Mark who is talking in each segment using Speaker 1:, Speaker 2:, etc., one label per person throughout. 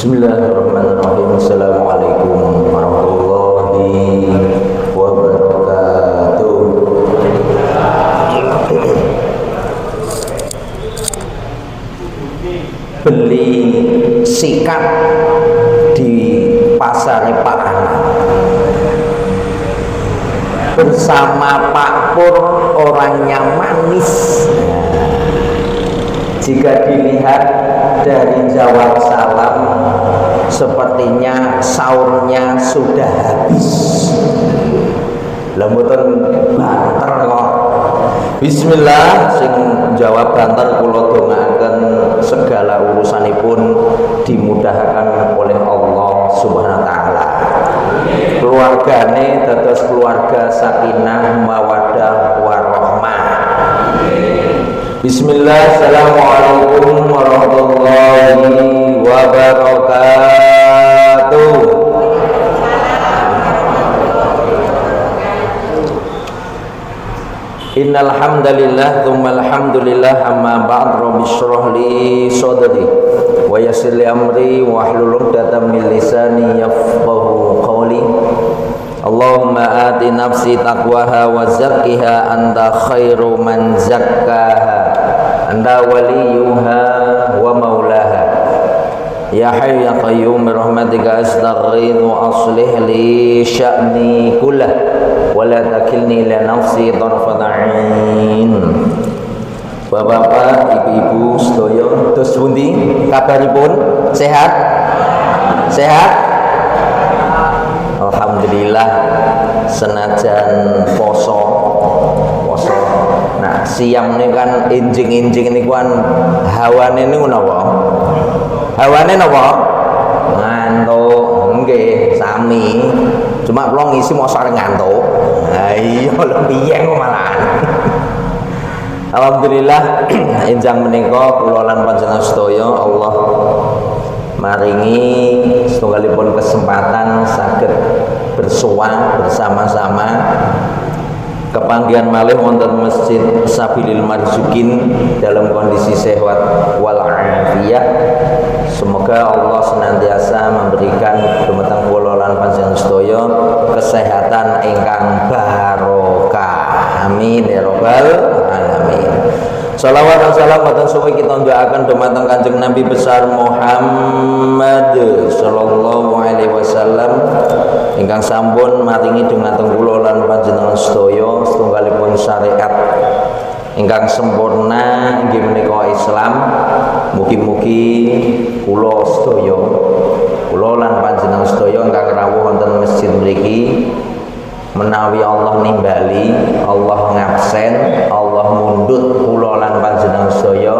Speaker 1: Bismillahirrahmanirrahim. Assalamualaikum warahmatullahi wabarakatuh. Beli sikat di pasar Pak Anak bersama Pak Pur, orangnya manis. Jika dilihat dari jawab salam, sepertinya sahurnya sudah habis. Lembutan banter kok. Bismillah, sing jawab banter kula dongaaken segala urusanipun dimudahkan oleh Allah Subhanahu wa taala. Keluargane dados keluarga sakinah mawaddah warahmah. Bismillah, assalamualaikum warahmatullahi wabarakatuh. Innal hamdalillah tsummal hamdulillah amma ba'd, rabbi shrah li sadri wa yassir li amri wa hlul 'uqdatam min lisani yafqahu qawli. Allahumma ati nafsi taqwaha wa zakkiha anta khairu man zakkaha anta waliyuha wa maulaha. Ya hayyu ya qayyum bi rahmatika astaghithu aslih li sya'ni kullah wa la takilni ila nafsi tarfata 'ain. Bapak-bapak, ibu-ibu sedaya, dos pundi kabaripun? Sehat? Sehat? Alhamdulillah, senajan poso. Nah, siang ini kan injing-injing ini kan hawane ini napa? Hawane napa? Ngantuk. Nggih, sami. Cuma kula ngisi mosok ngantuk. Ha iya lho piye kok malahan. Alhamdulillah, enjang menika kula lan panjenengan sedaya Allah maringi setunggalipun kesempatan saged bersuah bersama-sama kepanggihan malih wonten Masjid Sabilil Marzukin dalam kondisi sehat wal afiyah. Semoga Allah senantiasa memberikan dumateng kula lan panjenengan sedaya kesehatan ingkang barokah. Amin ya rabbal alamin. Salawat dan salam atas suwi kita doakan dumateng Kanjeng Nabi besar Muhammad sallallahu alaihi wasallam ingkang sampun maringi dumateng kula lan panjenengan sedaya setunggalipun syariat ingkang sempurna inggih menika Islam. Mugi-mugi kula sedaya, kula lan panjenengan sedaya ingkang rawuh wonten masjid mriki menawi Allah nimbali, Allah ngabsen, Allah mundut kula lan panjenengan sedaya,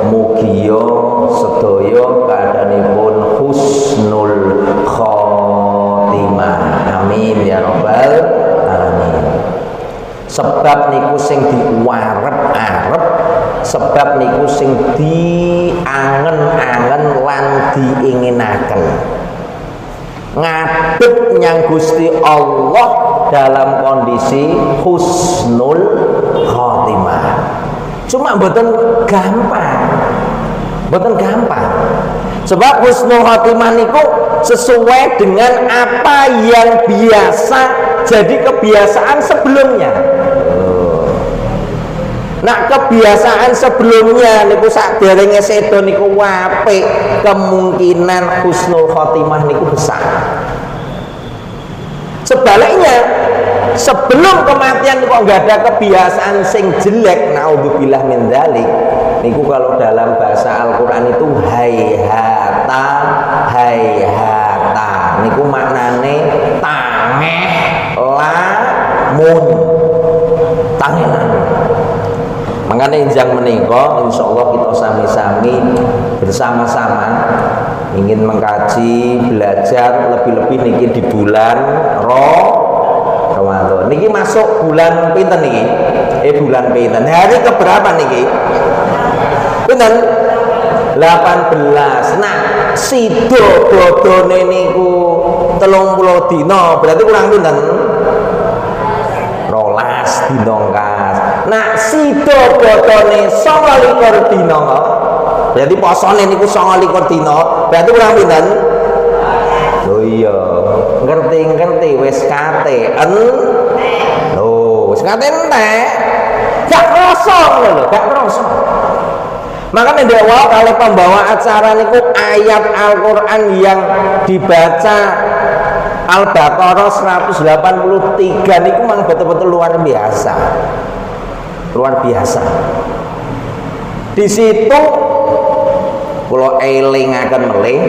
Speaker 1: mugia sedaya keadaanipun husnul khotimah. Amin ya rabbal alamin. Sebab niku sing diwarep-arep, sebab niku sing diangen-angen lan diinginaken. Ngadep nyang Gusti Allah dalam kondisi husnul khotimah. Cuma mboten gampang. Mboten gampang. Sebab husnul khotimah niku sesuai dengan apa yang biasa jadi kebiasaan sebelumnya. Nah, kebiasaan sebelumnya niku sakderenge sedo niku apik, kemungkinan husnul khotimah niku besar. Sebaliknya, sebelum kematian kok nggak ada kebiasaan sing jelek, naudzubillah min dzalik. Niku kalau dalam bahasa Al-Qur'an itu hayhata, hayhata. Niku maknane tangeh lamun. Tangeh lamun. Makanya injang menika insyaallah kita sami-sami bersama-sama ingin mengkaji, belajar lebih-lebih niki di bulan Ramadan. Niki masuk bulan pinten niki? Bulan pinten? Hari keberapa niki? Pinten? 18. Nah, sido dodone niku 30 dina, berarti kurang pinten? 12 dina kas. Nah, sido dodone 29 dina kok Berarti posone niku 29 dina. Berarti kurang pinten? Oh iya, ngerti wis kate lho, wis kate entek. Gak krasa lho, gak krasa. Makanya dewa kalau pembawa acara niku ayat Al-Qur'an yang dibaca Al-Baqarah 183 niku memang betul-betul luar biasa. Luar biasa. Di situ kula elingaken melih,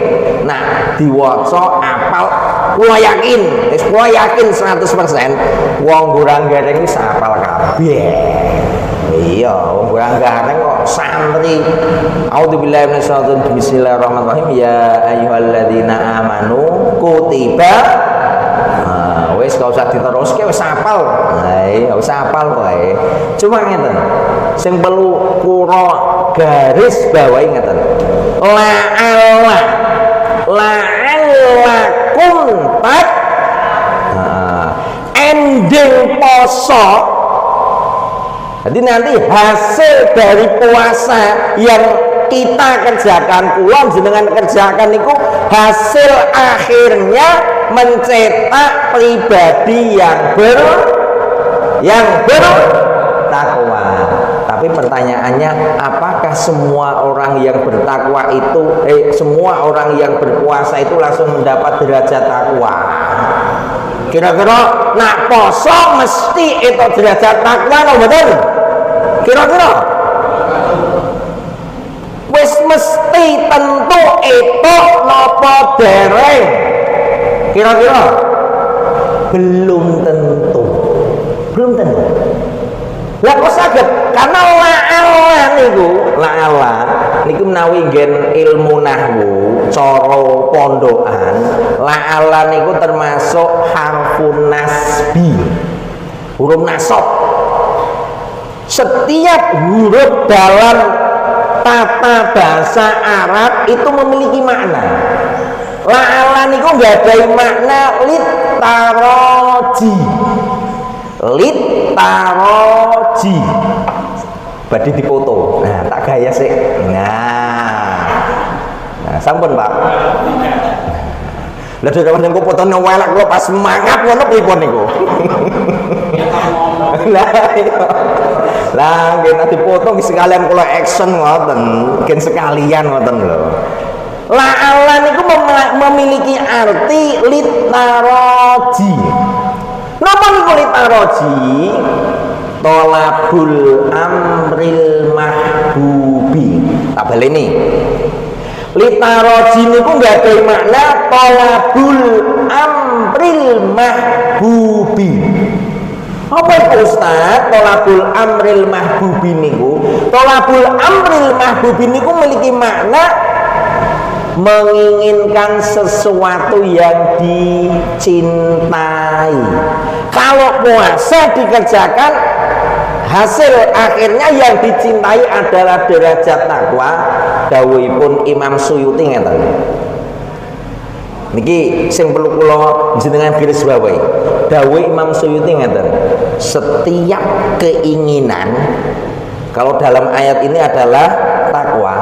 Speaker 1: nah diwaca apal kula yakin 100% wong Buranggaring wis apal kabeh. Iya, wong Buranggaring kok santri. A'udzubillahi minasyaitonir rajim. Bismillahirrahmanirrahim. Ya ayyuhalladzina amanu kutiba. Wis gak usah diteruske wis apal. Nah, iya wis apal wae. Cuma ngeten. Sing perlu kula garis bawahi ngeten. La'allakum tat ending poso. Jadi nanti hasil dari puasa yang kita kerjakan, kula jenengan kerjakan niku hasil akhirnya mencetak pribadi yang bertakwa. Tapi pertanyaannya, apakah semua orang yang bertakwa itu semua orang yang berpuasa itu langsung mendapat derajat takwa? Kira-kira nak poso mesti itu derajat takwa no betul? Kira-kira wis mesti tentu itu napa dereng? Kira-kira belum tentu. Lah kok saged? Karena la'ala niku menawi nggen ilmu nahwu cara pondokan, la'ala niku termasuk harfun nasbi, huruf nasab. Setiap huruf dalam tata bahasa Arab itu memiliki makna. La'ala niku nggadahi makna litaraji. Badhe dipoto. Nah, tak gaya sih. Nah, sampun, Pak. Lah dhewe nek foto welek kula pas semangat ngono pripun niku. Lah nggih dipoto sekalian kula action ngoten, gen sekalian ngoten lho. La'ala niku memiliki arti litaraji. Napa niku litaraji? Tolabul amril mahbubi. Tak baleni. Litaraji niku nggadahi makna tolabul amril mahbubi. Apa itu Ustaz? Tolabul amril mahbubi niku. Tolabul amril mahbubi niku memiliki makna menginginkan sesuatu yang dicintai. Kalau puasa dikerjakan, hasil akhirnya yang dicintai adalah derajat takwa. Dawuhipun Imam Suyuti ngeten. Niki sing perlu kula jenengan garis bawahi. Dawuh Imam Suyuti ngeten. Setiap keinginan, kalau dalam ayat ini adalah takwa,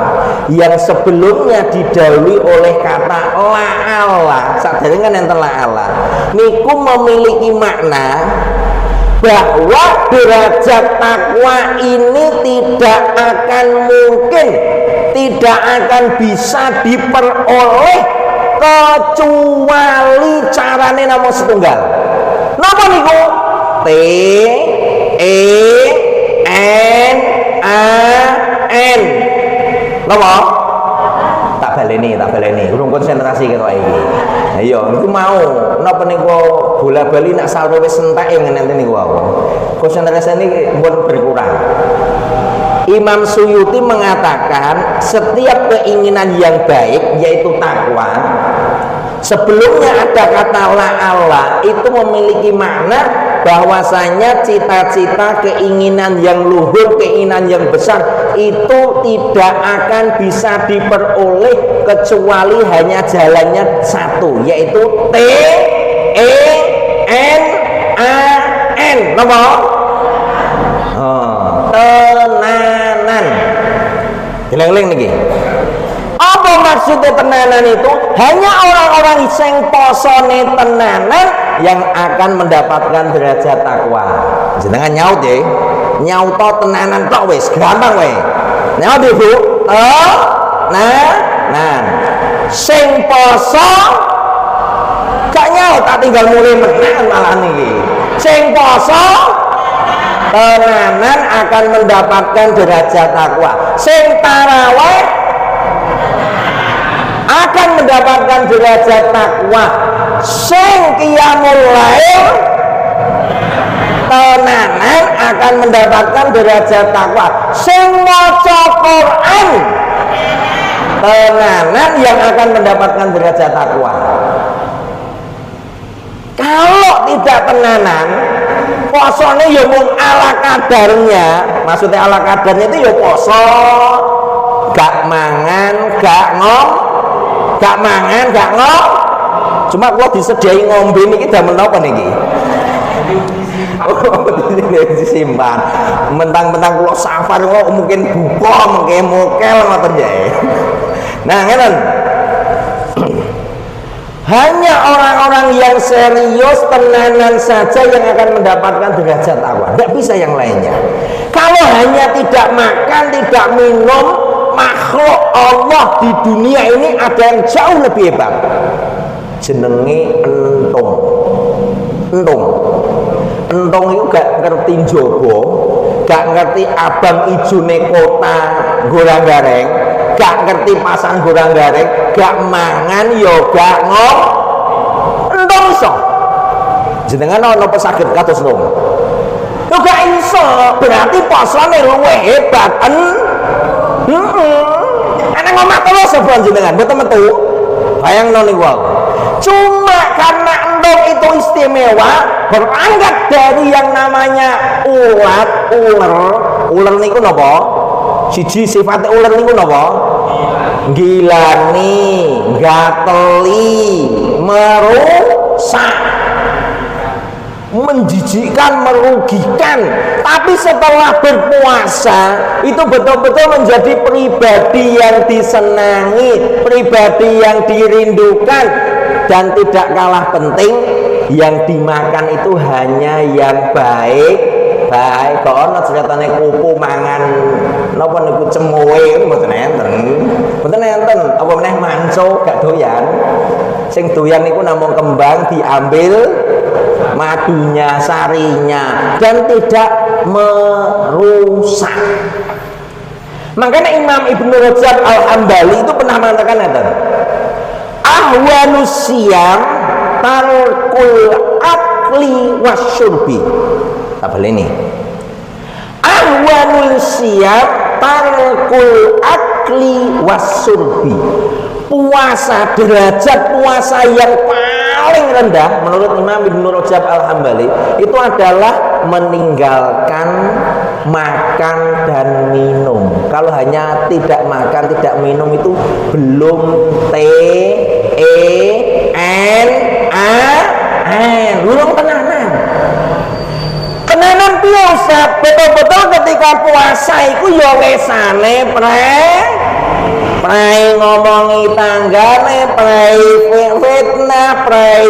Speaker 1: yang sebelumnya didahului oleh kata la'ala, saderenge enten la'ala, niku memiliki makna bahwa derajat takwa ini tidak akan mungkin, tidak akan bisa diperoleh kecuali carane namung setunggal. Napa niku? T E N A N. Napa? Tak baleni. Urung konsentrasi ketok iki. Nah iya, niku mau napa niku bola-bali nak saru wis entek ngene niku wae. Konsentrasine pun berkurang. Imam Suyuti mengatakan setiap keinginan yang baik yaitu takwa, sebelumnya ada kata la'ala, itu memiliki makna bahwasanya cita-cita, keinginan yang luhur, keinginan yang besar itu tidak akan bisa diperoleh kecuali hanya jalannya satu, yaitu T E N A N. Napa? Tenanan. Eling-eling niki. maksudnya tenanan itu hanya orang-orang sing posone tenanan yang akan mendapatkan derajat takwa. Jenengan nyaut ya, nyaut tenanan tok wis gampang wae. Nyaut Ibu, nah, sing poso gak nyaut tak tinggal mulai menang malah niki. Sing poso tenanan akan mendapatkan derajat takwa. Sing tarawih akan mendapatkan derajat takwa. Sing qiyamul lail tenanan akan mendapatkan derajat takwa. Sing maca Quran tenanan yang akan mendapatkan derajat takwa. Kalau tidak tenanan, posone ya mung ala kadarnya. Maksudnya ala kadarnya itu ya poso, gak mangan, gak mangan, gak ngom. Cuma kalau disediai ngombe niki damel napa niki? Oh, disimpan. Mentang-mentang kula safar kok mungkin buka, mungkin mokel ngoten ya. Nah, ngeten. Hanya orang-orang yang serius tenanan saja yang akan mendapatkan derajat takwa. Tidak bisa yang lainnya. Kalau hanya tidak makan, tidak minum, makhluk Allah di dunia ini ada yang jauh lebih hebat. Jenenge entung itu gak ngerti njogo, gak ngerti abang ijone kota gorang gareng, gak ngerti pasang gorang gareng, gak mangan yo gak ngom. Entung iso jenengan ana pesaged kados lho. Yo gak iso, berarti posone luwih hebat. Ana ngomah terus sapa jenengan mboten metu. Bayangno niku wae. Cuma karena entung itu istimewa, berangkat dari yang namanya ular niku napa? Siji sifate ular niku napa? Gilani, gateli, merusak, menjijikkan, merugikan. Tapi setelah berpuasa itu betul-betul menjadi pribadi yang disenangi, pribadi yang dirindukan. Dan tidak kalah penting, yang dimakan itu hanya yang baik. Kok ana ceritane kupu mangan napa niku cemowe mboten enten. Apa meneh manco gak doyan. Sing doyan niku namung kembang diambil madunya, sarinya dan tidak merusak. Makanya Imam Ibnu Rajab Al-Hambali itu pernah mengatakan ngeten. Ahwanus siyam tarkul akli wasyurbi. Tabel ini. Ahwanul siyam tarkul akli wasyurbi. Puasa, derajat puasa yang paling rendah menurut Imam Ibnu Rajab Al-Hambali itu adalah meninggalkan makan dan minum. Kalau hanya tidak makan, tidak minum itu belum belum tenanan biasa. Betul-betul ketika puasa itu ya lesane prei ngomongi tanggane, prei fitnah, prei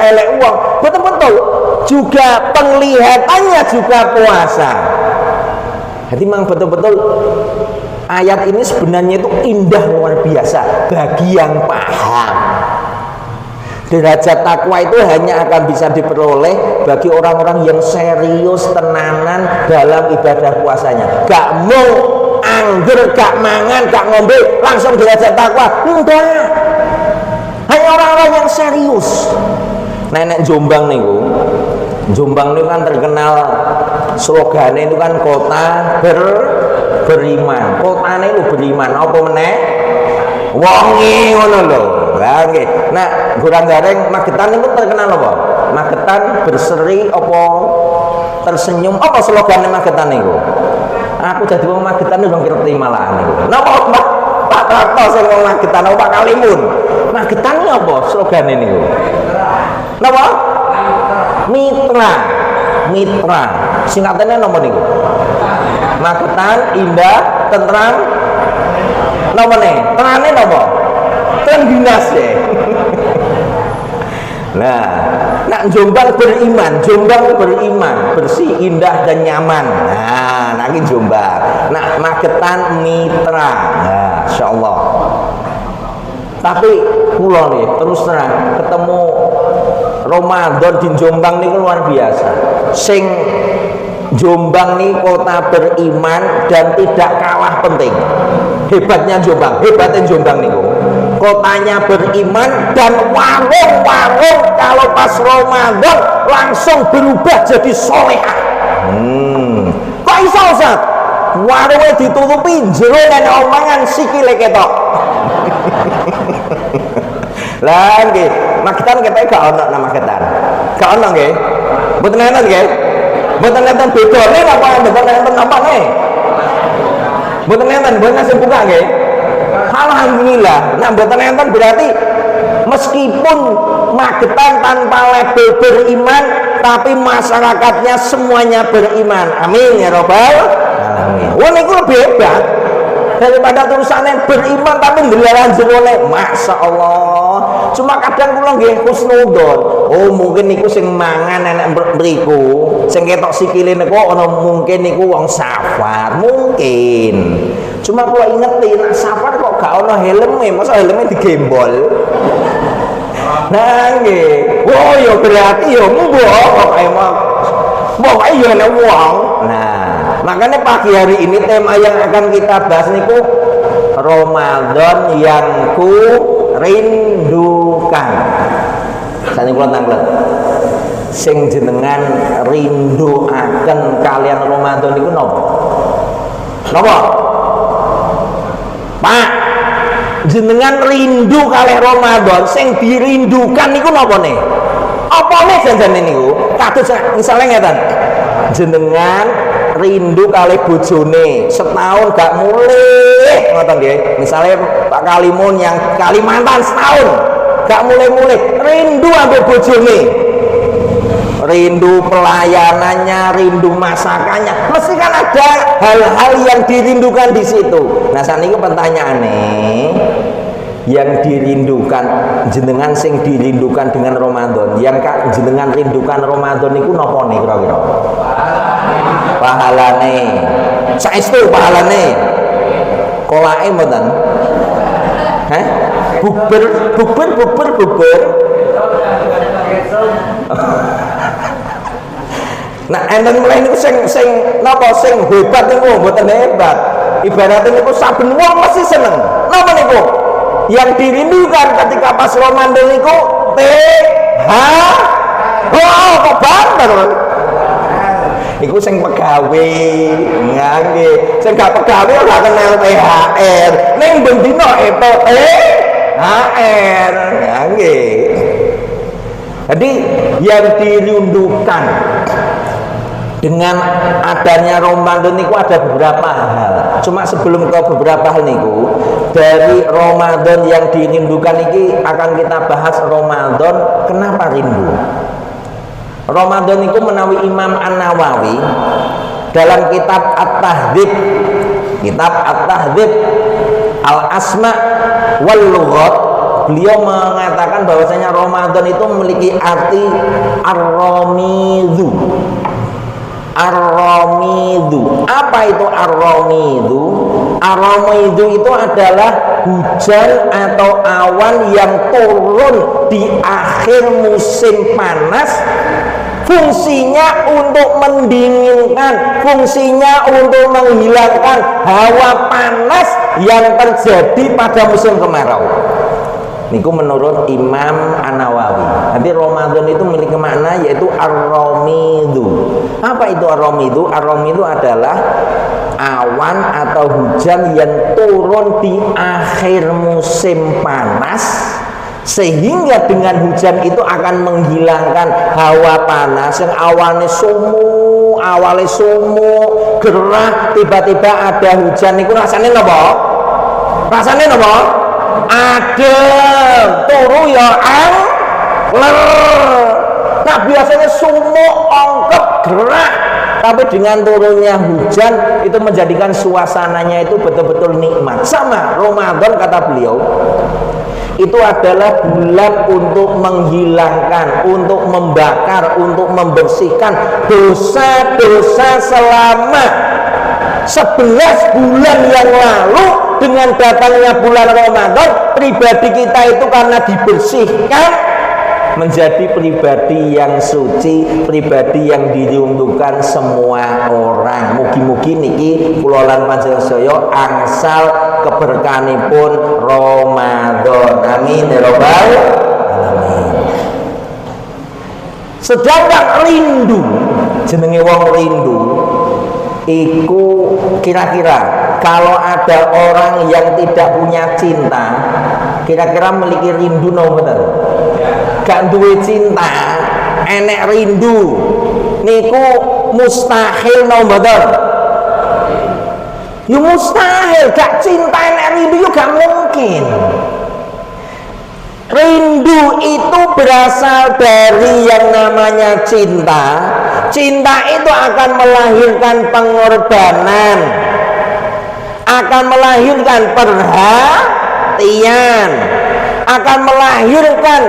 Speaker 1: elek uang. Betul-betul juga penglihatannya juga puasa. Jadi memang betul-betul ayat ini sebenarnya itu indah luar biasa bagi yang paham. Derajat takwa itu hanya akan bisa diperoleh bagi orang-orang yang serius tenanan dalam ibadah puasanya. Gak mau angger, gak mangan, gak ngombe langsung derajat takwa. Enggak. Hanya orang-orang yang serius. Nenek Jombang niku. Jombang itu kan terkenal slogannya itu kan kota beriman. Kotane itu beriman. Apa meneh? Wonge ngono lho. Lah nggih. Nah, Gorang Gareng Magetan itu terkenal apa? Magetan berseri apa tersenyum. Apa slogannya Magetan niku? Aku jadi wong Magetan itu dong ngerti malahan niku. Napa Pak Tarto sing wong Magetan apa Pak Kalimun? Magetan iki apa slogane niku? Napa? Mitra. Singkatannya nomor niku. Magetan indah, tentram. Napa nih? Tenane napa? edan dinas ya. Nah, nak Jombang beriman, bersih, indah dan nyaman. Nah, nak Jombang. Nak Magetan mitra. Nah, insyaallah. Tapi kula nih terus terang ketemu Ramadan di Jombang niku luar biasa. Sing Jombang nih kota beriman dan tidak kalah penting. Hebatnya Jombang niku. Kotanya beriman dan warung-warung kalau pas Ramadan langsung berubah jadi solehah. Kok iso Ustaz? Warungnya ditutupi jero nek omongan sikile ketok. Lah nggih, Magetan ketoke gak ono nama Magetan. Gak ono nggih. Mboten enten nggih. Mboten enten bedone apa mboten enten apane? Mboten enten, mboten sing buka nggih. Alhamdulillah. Nah mboten enten berarti meskipun Magetan tanpa label beriman tapi masyarakatnya semuanya beriman. Amin ya robbal alamin. Wah niku lebih hebat daripada tulisannya beriman tapi ndelaran jerone. Masya Allah. Cuma kadang kula nggih husnudzon. Oh mungkin niku sing mangan enek mriku, sing ketok sikile niku ana mungkin niku wong safar, mungkin. Cuma kula ingeti nek safar kok gak ana helme, masa helme digembol. Nah nggih. Oh ya berarti ya mbuh kok emang pokoke ya ana wong. Nah, makanya pagi hari ini tema yang akan kita bahas niku Ramadan yang ku rindukan. Sane kula tanglet. Sing jenengan rinduaken kalian Ramadan niku napa? Napa? Pak, jenengan rindu kalih Ramadan, sing dirindukan niku napa nih? Apa nih janjane niku? Kados misale ngeten. Jenengan rindu kalih bojone, setahun gak mulih, ngoten nggih. Misale Pak Kalimun yang Kalimantan setahun gak mulih-mulih, rindu ambek bojone. Rindu pelayanannya, rindu masakannya. Mesti kan ada hal-hal yang dirindukan di situ. Nah, saat ini pertanyaannya, yang dirindukan jenengan sing dirindukan dengan Ramadan, yang jenengan rindukan Ramadan itu napa nih kira-kira? Pahalane. Saestu pahalane. Kolake mboten? Hah? Bubur. Nah, enten mulai niku sing napa sing hebat niku mboten hebat. Ibaratnya niku saben wong mesti seneng. Napa niku? Yang dirindukan ketika pas Ramadan niku kok banter. Iku sing pegawe, nggih. Sing gak pegawe ora kenal THR. Ning bendina itu THR, nggih. Jadi yang dirindukan dengan adanya Ramadan niku ada beberapa hal. Cuma sebelum ke beberapa hal niku, dari Ramadan yang dirindukan ini akan kita bahas Ramadan kenapa rindu. Ramadan niku menawi Imam An-Nawawi dalam kitab At-Tahdzib Al-Asma wal Lughat, beliau mengatakan bahwasanya Ramadan itu memiliki arti ar-ramidu. Ar-ramidu. Apa itu ar-ramidu? Ar-ramidu itu adalah hujan atau awan yang turun di akhir musim panas. Fungsinya untuk mendinginkan, fungsinya untuk menghilangkan hawa panas yang terjadi pada musim kemarau. Niku menurut Imam An-Nawawi. Nanti Ramadan itu memiliki makna yaitu ar-ramidu. Apa itu ar-ramidu? Ar-ramidu adalah awan atau hujan yang turun di akhir musim panas, sehingga dengan hujan itu akan menghilangkan hawa panas yang awalnya sumu, gerah, tiba-tiba ada hujan. Niku rasanya napa? Rasanya napa? Adem, turu ya angler. Nah biasanya sumu, ongkep, gerah, tapi dengan turunnya hujan itu menjadikan suasananya itu betul-betul nikmat. Sama Ramadan kata beliau, itu adalah bulan untuk menghilangkan, untuk membakar, untuk membersihkan dosa-dosa selama 11 bulan yang lalu. Dengan datangnya bulan Ramadan, pribadi kita itu karena dibersihkan menjadi pribadi yang suci, pribadi yang dirindukan semua orang. Mugi-mugi niki kula lan panjenengan angsal keberkahanipun Ramadan. Amin ya rabbal alamin. Sedangkan rindu, jenenge wong rindu iku kira-kira kalau ada orang yang tidak punya cinta, kira-kira memiliki rindu no betul? Gak duwe cinta, enek rindu, niku mustahil no betul? Ya mustahil, gak cinta enek rindu ya gak mungkin. Rindu itu berasal dari yang namanya cinta. Cinta itu akan melahirkan pengorbanan, akan melahirkan perhatian, akan melahirkan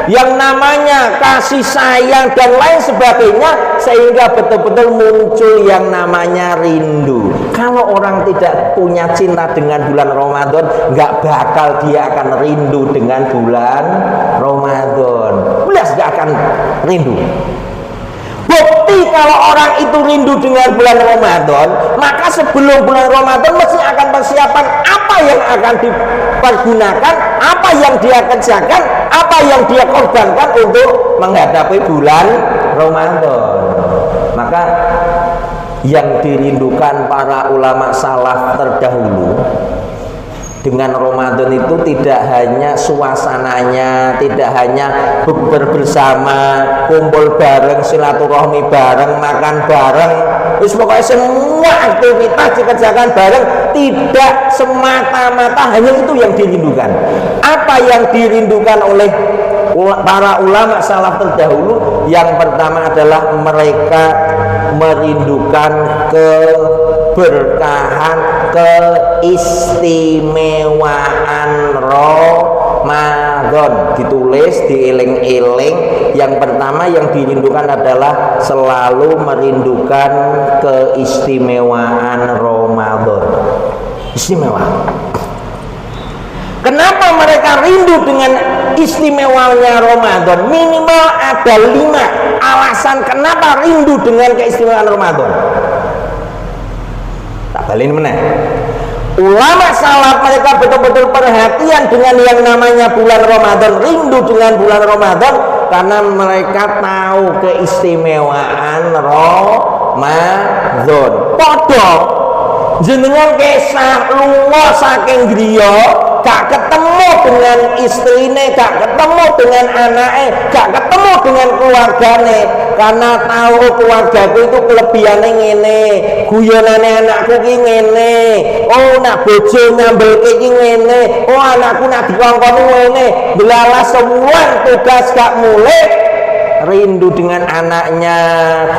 Speaker 1: yang namanya kasih sayang dan lain sebagainya, sehingga betul-betul muncul yang namanya rindu. Kalau orang tidak punya cinta dengan bulan Ramadan, nggak bakal dia akan rindu dengan bulan Ramadan. Belas nggak akan rindu. Bukti kalau orang itu rindu dengan bulan Ramadan, maka sebelum bulan Ramadan mesti akan persiapan apa yang akan dipergunakan, apa yang dia kerjakan, apa yang dia korbankan untuk menghadapi bulan Ramadan. Maka yang dirindukan para ulama salaf terdahulu dengan Ramadan itu tidak hanya suasananya, tidak hanya bukber bersama, kumpul bareng, silaturahmi bareng, makan bareng, pokoknya semua aktivitas dikerjakan bareng. Tidak semata-mata hanya itu yang dirindukan. Apa yang dirindukan oleh para ulama salaf terdahulu? Yang pertama adalah mereka merindukan keberkahan, keistimewaan Ramadan. Ditulis, dieling-eling. Yang pertama yang dirindukan adalah selalu merindukan keistimewaan Ramadan. Istimewa. Kenapa mereka rindu dengan istimewanya Ramadan? Minimal ada 5 alasan kenapa rindu dengan keistimewaan Ramadan. Tak balik meneh. Ulama salaf mereka betul-betul perhatian dengan yang namanya bulan Ramadan, rindu dengan bulan Ramadan karena mereka tahu keistimewaan Ramadan. Padha jenengan kisah lunga saking griya, gak ketemu dengan istrine, gak ketemu dengan anaknya, gak ketemu dengan keluargane, karena tahu keluargaku itu kelebihannya ngene, guyonane anakku ki ngene, oh nak bojo nyambelke ki ngene, oh anakku nak dikongkon ngene, belalah semua tugas gak mulai. Rindu dengan anaknya,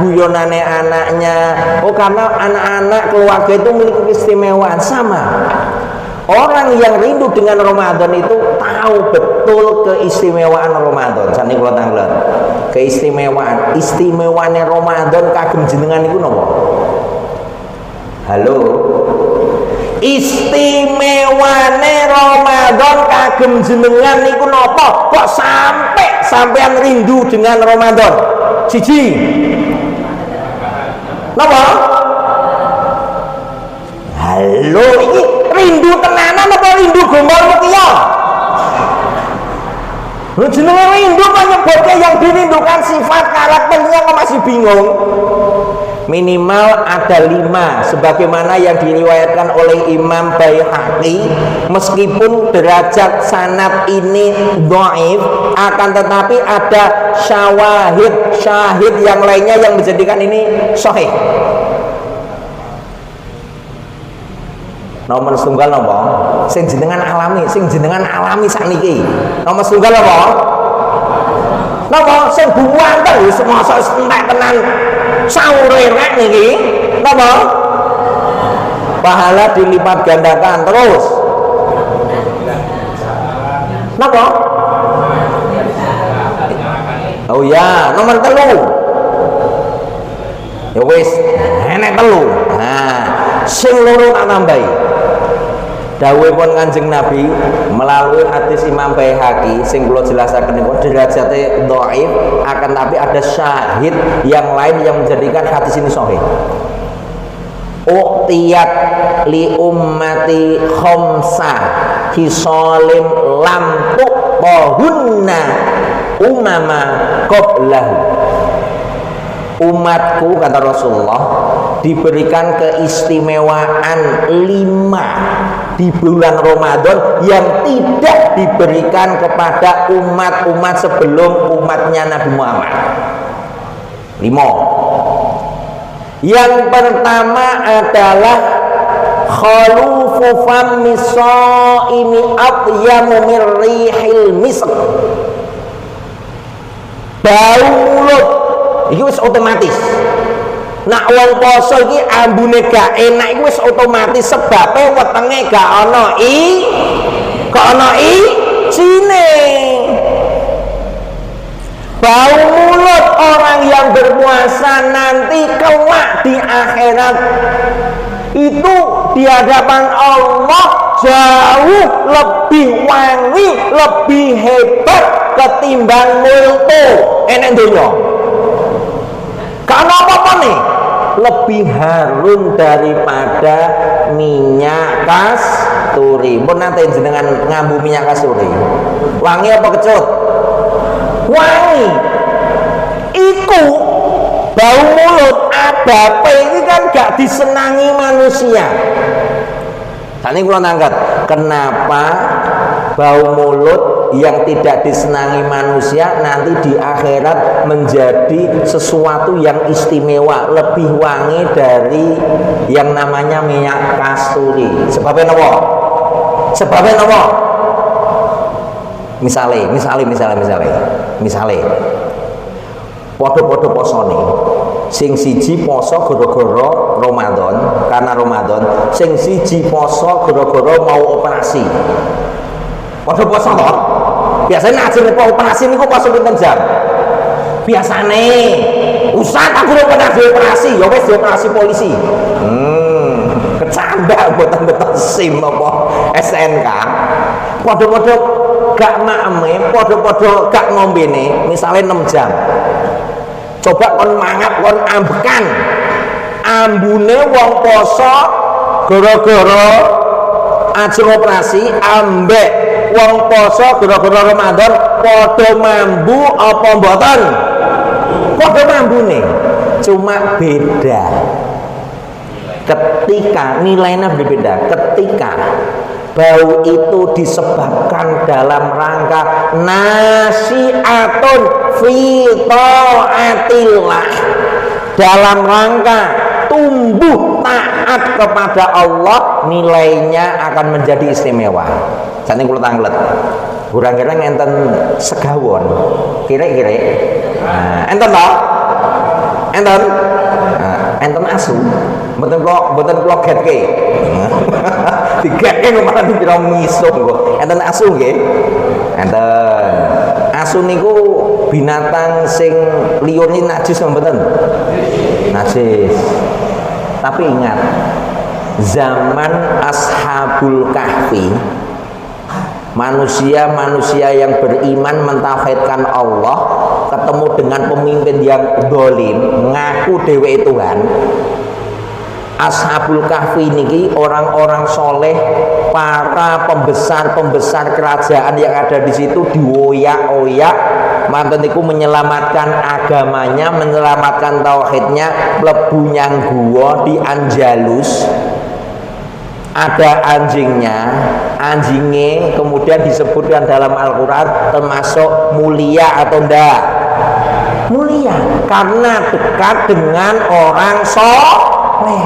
Speaker 1: guyonane anaknya. Oh karena anak-anak keluarga itu memiliki keistimewaan. Sama orang yang rindu dengan Ramadan itu tahu betul keistimewaan Ramadan. Sani kula tanglet. Istimewaane Ramadan kagem jenengan niku napa? Halo. Istimewane Ramadan kagem jenengan niku napa? Kok sampean rindu dengan Ramadan? Siji. Napa? Halo, ini rindu tenanan apa rindu gombal mukia? Lu jenenge rindu menyebutnya yang dirindukan sifat karakternya kok masih bingung? Minimal ada 5 sebagaimana yang diriwayatkan oleh Imam Baihaqi. Meskipun derajat sanad ini dhaif, akan tetapi ada syahid yang lainnya yang menjadikan ini sahih. Nomor setunggal napa? Sing jenengan alami sakniki. Nomor setunggal napa? Napa sing buwanten semasa entek tenan saure rek niki. Napa? Pahala dilipat gandakan terus. Napa? Oh ya, nomor 3. Ya wis, enek 3. Nah, sing loro tak tambahi. Dawuhipun Kanjeng Nabi melalui hadis Imam Baihaqi sing kula jelasaken niku derajate dhaif, akan tapi ada syahid yang lain yang menjadikan hadis ini sahih. Uqtiyat li ummati khamsa hisalim lam tuqahunna umama qablahu. Umatku, kata Rasulullah, diberikan keistimewaan 5 di bulan Ramadan yang tidak diberikan kepada umat-umat sebelum umatnya Nabi Muhammad. 5. Yang pertama adalah khalufu fammi shaimi atyamu min rihil misk. Bau mulut iki wis otomatis. Nak wong poso iki ambune gak enak iki wis otomatis sebabe wetenge gak ana sine. Bau mulut orang yang berpuasa nanti kelak di akhirat itu di hadapan Allah jauh lebih wangi, lebih hebat ketimbang multo enek donya. Karena apa nih? Lebih harum daripada minyak kasturi. Mun nate jenengan ngambu minyak kasturi, wangi apa kecut? Wangi. Iku bau mulut adape ini kan gak disenangi manusia. Tadi kula nangkat, kenapa bau mulut yang tidak disenangi manusia nanti di akhirat menjadi sesuatu yang istimewa, lebih wangi dari yang namanya minyak kasturi. Sebabnya apa? Misale podo-podo posone. Sing siji poso gara-gara Ramadan, karena Ramadan. Sing siji poso gara-gara mau operasi. Podo poso to? Biasanya ajeng operasi niku poso pinten jam? Biasane Ustaz aku pernah dioperasi, ya wis dioperasi polisi. Kecandak boten-boten SIM apa SNK. Podo-podo gak makme, podo-podo gak ngombene, misalnya 6 jam. Coba kon mangap, kon ambekan ambune wong poso gara-gara ajeng operasi, ambek wong poso gara-gara Ramadan padha mambu apa mboten? Padha mambune, cuma beda ketika nilainya berbeda. Ketika bau itu disebabkan dalam rangka nasi'atun fi ta'atillah, dalam rangka tumbuh taat kepada Allah, nilainya akan menjadi istimewa. Saat ini kula tanglet kurang-kira ngenten segawon kira-kira enten toh? Enten asu mboten kula getke. Digetke malah dikira ngisung kok. Enten asu nggih. Enten. Asu niku binatang sing liur ni najis mboten? Najis. Tapi ingat, zaman Ashabul Kahfi, manusia-manusia yang beriman mentauhidkan Allah ketemu dengan pemimpin yang dolim ngaku dewe Tuhan. Ashabul Kahfi niki orang-orang soleh, para pembesar kerajaan yang ada di situ dioyak-oyak, mantan niku menyelamatkan agamanya, menyelamatkan tauhidnya, mlebu nyang gua di Andalus. Ada anjingnya kemudian disebutkan dalam Al-Quran termasuk mulia atau enggak? Mulia, karena dekat dengan orang soleh.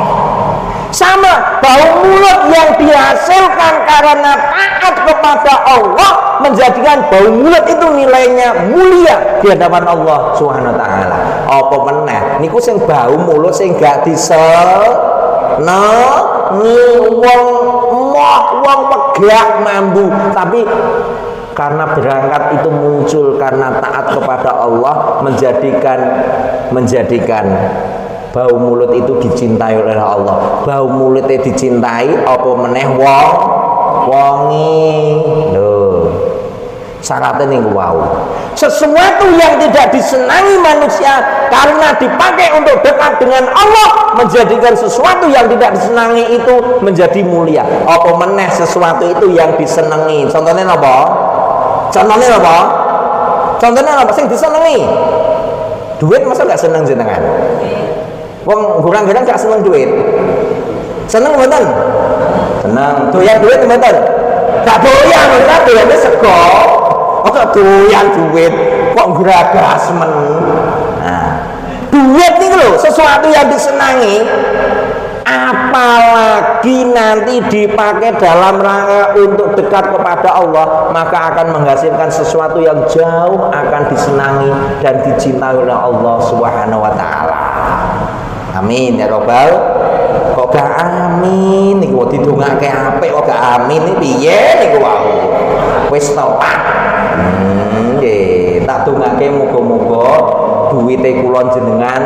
Speaker 1: Sama bau mulut yang dihasilkan karena taat kepada Allah menjadikan bau mulut itu nilainya mulia di hadapan Allah Subhanahu wa taala. Apa meneh niku sing bau mulut sing gak wong pegak mambu, tapi karena berangkat itu muncul karena taat kepada Allah, menjadikan bau mulut itu dicintai oleh Allah. Bau mulutnya dicintai, apa meneh wongi. Loh, syaratnya nih wow. Sesuatu yang tidak disenangi manusia karena dipakai untuk dekat dengan Allah, menjadikan sesuatu yang tidak disenangi itu menjadi mulia. Apa meneh sesuatu itu yang disenangi. Contohnya apa? Contohnya apa sing disenangi? Duit masa gak seneng jenengan? Wong gurang-gurang gak seneng duit. Seneng mboten? Seneng. Doyan duit mboten? Gak doyan, ora doyane sego. Kok doyan duit, kok geragas men. Nah, duit nih loh, sesuatu yang disenangi, apalagi nanti dipakai dalam rangka untuk dekat kepada Allah, maka akan menghasilkan sesuatu yang jauh akan disenangi dan dicintai oleh Allah Subhanahu wa taala. Amin ya robbal. Kok gak amin niku didongake apik kok gak amin iki piye niku wau. Wis tepat. Nggih, tak dongake muga-muga duwite kula jenengan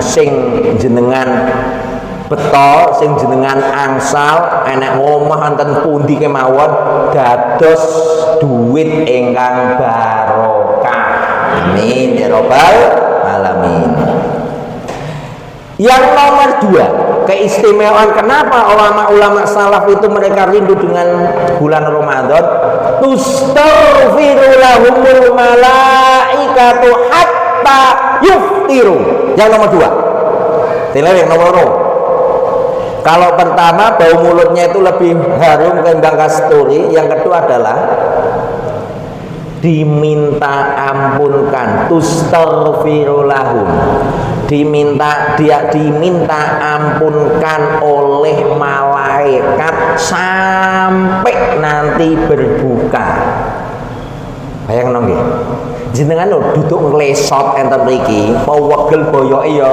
Speaker 1: sing jenengan beto, sing jenengan angsal enek omah enten pundi kemawon dados duit ingkang barokah. Amin ya robbal alamin. Yang nomor 2, keistimewaan kenapa ulama-ulama salaf itu mereka rindu dengan bulan Ramadan. Tustaghfiru lahumul malaikatu hatta yuftiru. Yang nomor 2. Yang nomor 2. Kalau pertama bau mulutnya itu lebih harum ketimbang kasturi. Yang kedua adalah diminta ampunkan. Tustaghfiru lahum. Diminta ampunkan oleh malaikat sampai nanti berbuka. Bayang nggih. Jenengan lho duduk nglesot enten mriki, pawegel boyoke ya.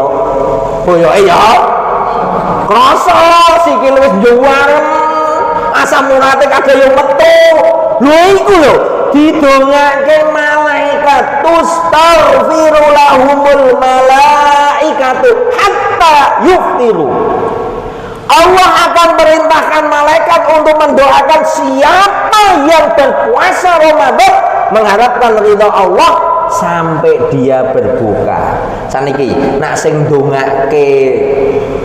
Speaker 1: Krasa sikil wis njuwarem, asam urate kadhe yo metu. Lho iku lho didongake malaikat tustaghfiru lahumul malaikatu hatta yuftiru. Allah akan perintahkan malaikat untuk mendoakan siapa yang berpuasa Ramadan mengharapkan ridha Allah sampai dia berbuka. Saniki nak sing ndongake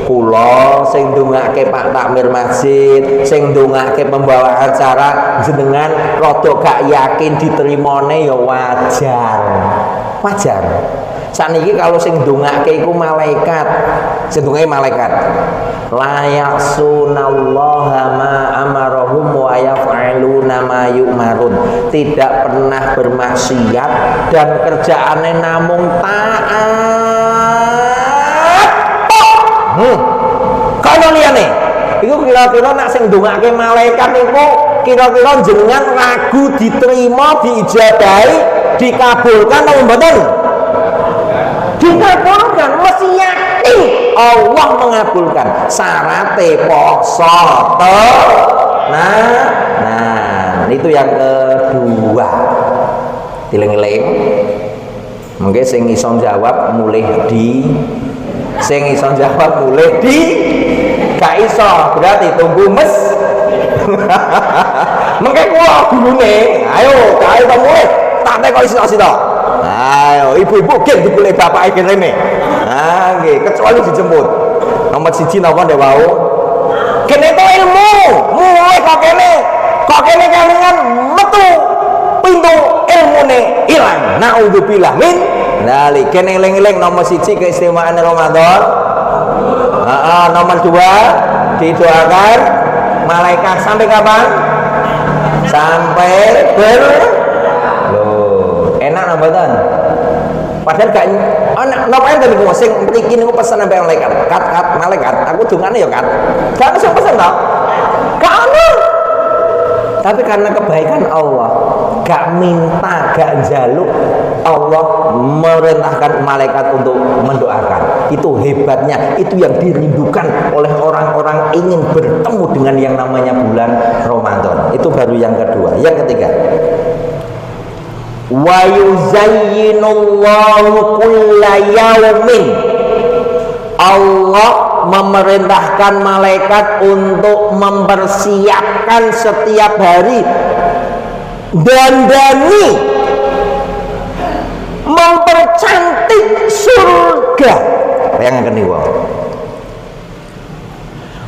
Speaker 1: kula, sing ndongake Pak Takmir Masjid, sing ndongake pembawa acara jenengan rada gak yakin diterimane ya wajar. Saniki kalau sing ndongake iku malaikat, sing ndongake malaikat. La ya'sunallaha ma amarahum wa yaf'aluna ma yu'marun. Tidak pernah bermaksiat dan kerjaannya namun taat. Kono liyane. Iku kira-kira nak sing ndongake malaikat niku kira-kira jenengan ragu diterima, diijabahi, dikabulkan apa mboten? Dikabulkan, mesti yakin Allah mengabulkan. Syaratnya poso nah itu yang kedua. Dileng-eleng mungkin sing iso jawab mulih di gak iso berarti tunggu mes. Mengke kula gulune ayo mulih tak tek kok iso-iso. Ayo ibu-ibu gen dipilih bapak iki rene. Nah nggih kecuali dijemput. Nomor 1 napa ndek wau? Kene to ilmu. Mulai kok kene kalingan metu pintu ilmune ilang. Naudzubillah min dzalik. Kene eling-eling nomor 1 keistimewaan Ramadan. Nomor 2 didoakan malaikat sampai kapan? Sampai enak nambatan. Padahal gak napa enten niku sing mriki niku pesen sampai malaikat. Malaikat, aku dungane ya gak iso pesen to. Gak ono. Tapi karena kebaikan Allah, gak minta, gak jaluk, Allah merintahkan malaikat untuk mendoakan. Itu hebatnya, itu yang dirindukan oleh orang-orang ingin bertemu dengan yang namanya bulan Ramadan. Itu baru yang kedua. Yang ketiga, Wa yuzayyinullahu kulla yaumin. Allah memerintahkan malaikat untuk mempersiapkan setiap hari, dandani, mempercantik surga. Bayangkan nih,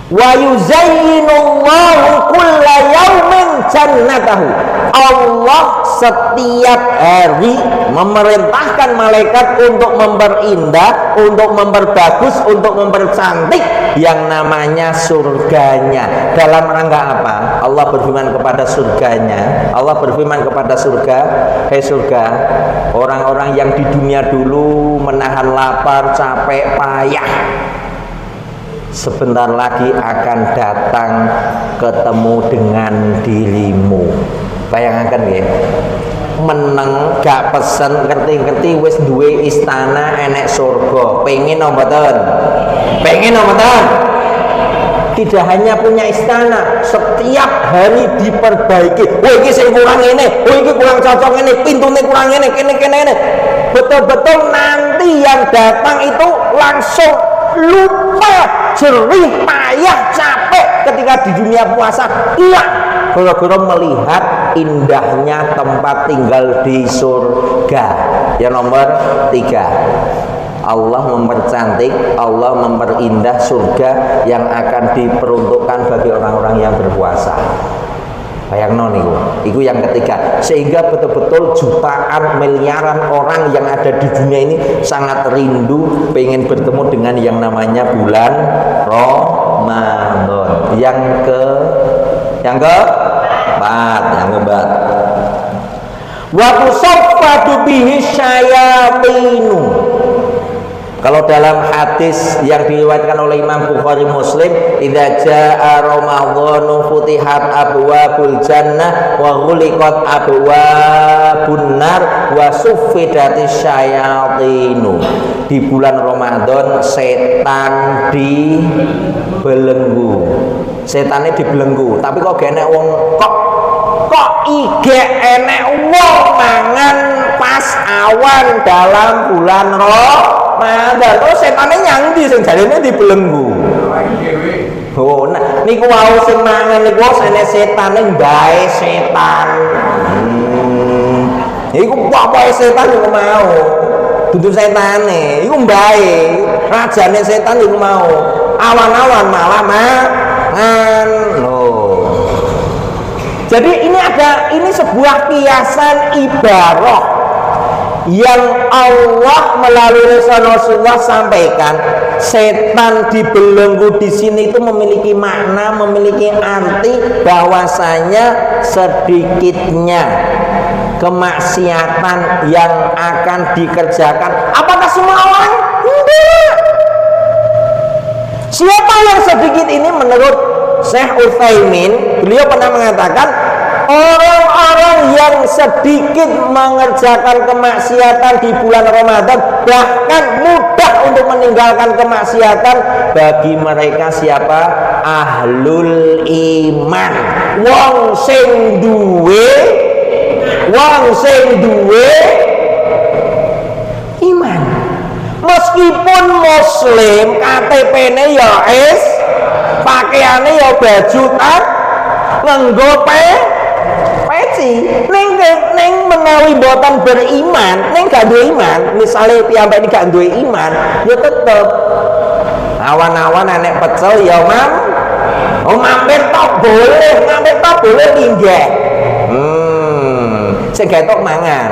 Speaker 1: wa yuzayyinullahu kulla yaumin jannatahu. Allah setiap hari memerintahkan malaikat untuk memperindah, untuk memperbagus, untuk mempercantik yang namanya surganya. Dalam rangka apa? Allah berfirman kepada surganya, Allah berfirman kepada surga, hei surga, orang-orang yang di dunia dulu menahan lapar, capek, payah, sebentar lagi akan datang ketemu dengan dirimu. Bayangkan ya, meneng gak pesen ngerti-ngerti wis duwe istana enek surga. Pengen apa mboten? Pengen apa mboten? Tidak hanya punya istana, setiap hari diperbaiki. Oh iki sing kurang ini, oh iki kurang cocok ini, pintune kurang ini, kene. Betul-betul nanti yang datang itu langsung lupa jerih, payah, capek ketika di dunia puasa. Iya, gara-gara melihat indahnya tempat tinggal di surga. Yang nomor 3, Allah mempercantik, Allah memperindah surga yang akan diperuntukkan bagi orang-orang yang berpuasa. Bayangno niku, itu yang ketiga. Sehingga betul-betul jutaan, miliaran orang yang ada di dunia ini sangat rindu pengen bertemu dengan yang namanya bulan Ramadan. Yang keempat. Wa tusaffatu bihi syayatinu. Kalau dalam hadis yang diriwayatkan oleh Imam Bukhari Muslim, idza jaa ramadhanu futihat abwabul jannah wa ghuliqat abwabun nar wa suffidatis syayatinu. Di bulan Ramadan setan dibelenggu. Setannya dibelenggu, tapi kok gak enek wong kok ige enek wong mangan pas awan dalam bulan Ramadan. Oh, setannya nyangdi sing jarene dibelenggu. Oh, nah niku wau sing mangan niku sene setane bae setan. Iku apa setan iku mau. Dudu setane, iku bae. Rajane setan iku mau. Awan-awan malah mangan. Loh. Jadi ini sebuah kiasan ibarah yang Allah melalui Rasulullah sampaikan. Setan dibelenggu di sini itu memiliki makna, memiliki arti bahwasanya sedikitnya kemaksiatan yang akan dikerjakan. Apakah semua orang? Tidak. Siapa yang sedikit ini? Menurut Syekh Utsaimin, beliau pernah mengatakan orang-orang yang sedikit mengerjakan kemaksiatan di bulan Ramadan, bahkan mudah untuk meninggalkan kemaksiatan, bagi mereka siapa? Ahlul iman, wong sing duwe iman. Meskipun muslim, KTP-ne ya es, pakaiannya ya baju tak nganggo peci. Ning menawi boten beriman, ning gak duwe iman, misale piyambak iki gak duwe iman, ya tetep awan-awan enek pecel ya mampir tok boleh linggih. Sing ketok mangan.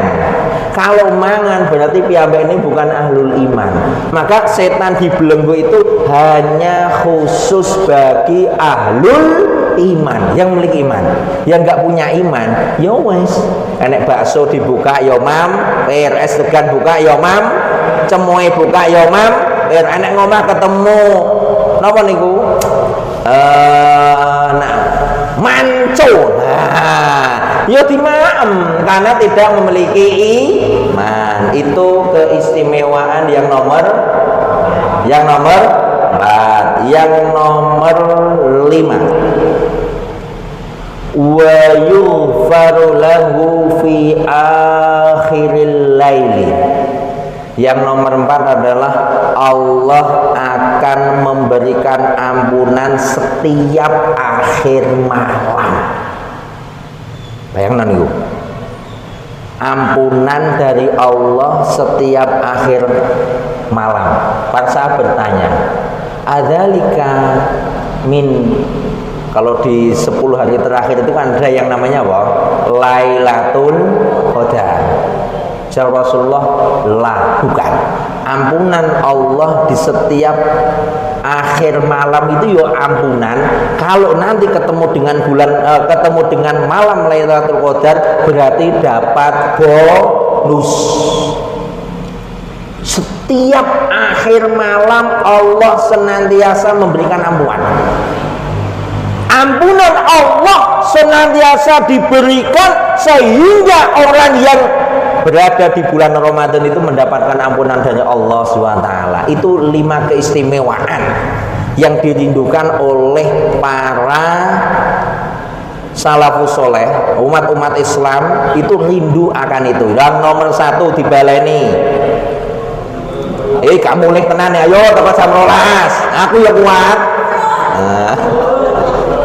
Speaker 1: Kalau mangan berarti piyambak ini bukan ahlul iman. Maka setan dibelenggu itu hanya khusus bagi ahlul iman, yang memiliki iman. Yang nggak punya iman, ya wes. Enek bakso dibuka ya mampir, es degan buka ya cemoy buka ya enek ngomah ketemu. Napa niku? Manco. Ya dimaem karena tidak memiliki iman. Itu keistimewaan yang nomor 4. Yang nomor 5, wa yughfaru lahu fi Yang nomor 4 adalah Allah akan memberikan ampunan setiap akhir malam. Bayangkan itu. Ampunan dari Allah setiap akhir malam. Para sahabat bertanya, adzalika min, kalau di 10 hari terakhir itu kan ada yang namanya apa? Lailatul Qadar. Jawab Rasulullah, la, bukan. Ampunan Allah di setiap akhir malam itu ya ampunan. Kalau nanti ketemu dengan ketemu dengan malam Lailatul Qadar berarti dapat bonus. Setiap akhir malam Allah senantiasa memberikan ampunan. Ampunan Allah senantiasa diberikan sehingga orang yang berada di bulan Ramadan itu mendapatkan ampunan dari Allah SWT. Itu 5 keistimewaan yang dirindukan oleh para salafus soleh, umat-umat Islam itu rindu akan itu. Yang nomor 1 dibaleni. Kamu mulai tenan ya, ayo tepat jam 12. Aku ya kuat.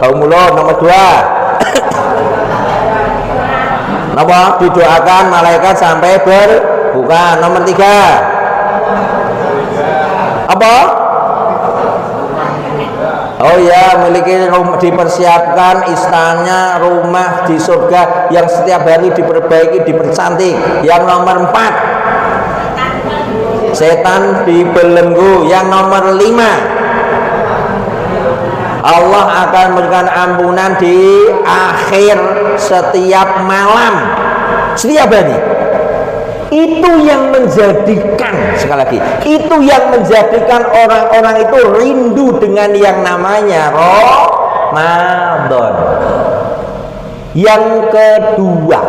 Speaker 1: Kau mulai nomor 2. Napa? Didoakan malaikat sampai berbuka. Nomor 3 apa? Oh ya, memiliki dipersiapkan istananya, rumah di surga yang setiap hari diperbaiki, dipercantik. Yang nomor 4 setan dibelenggu. Yang nomor 5 Allah akan memberikan ampunan di akhir setiap malam, setiap hari. Itu yang menjadikan, sekali lagi, itu yang menjadikan orang-orang itu rindu dengan yang namanya Ramadan. Yang kedua,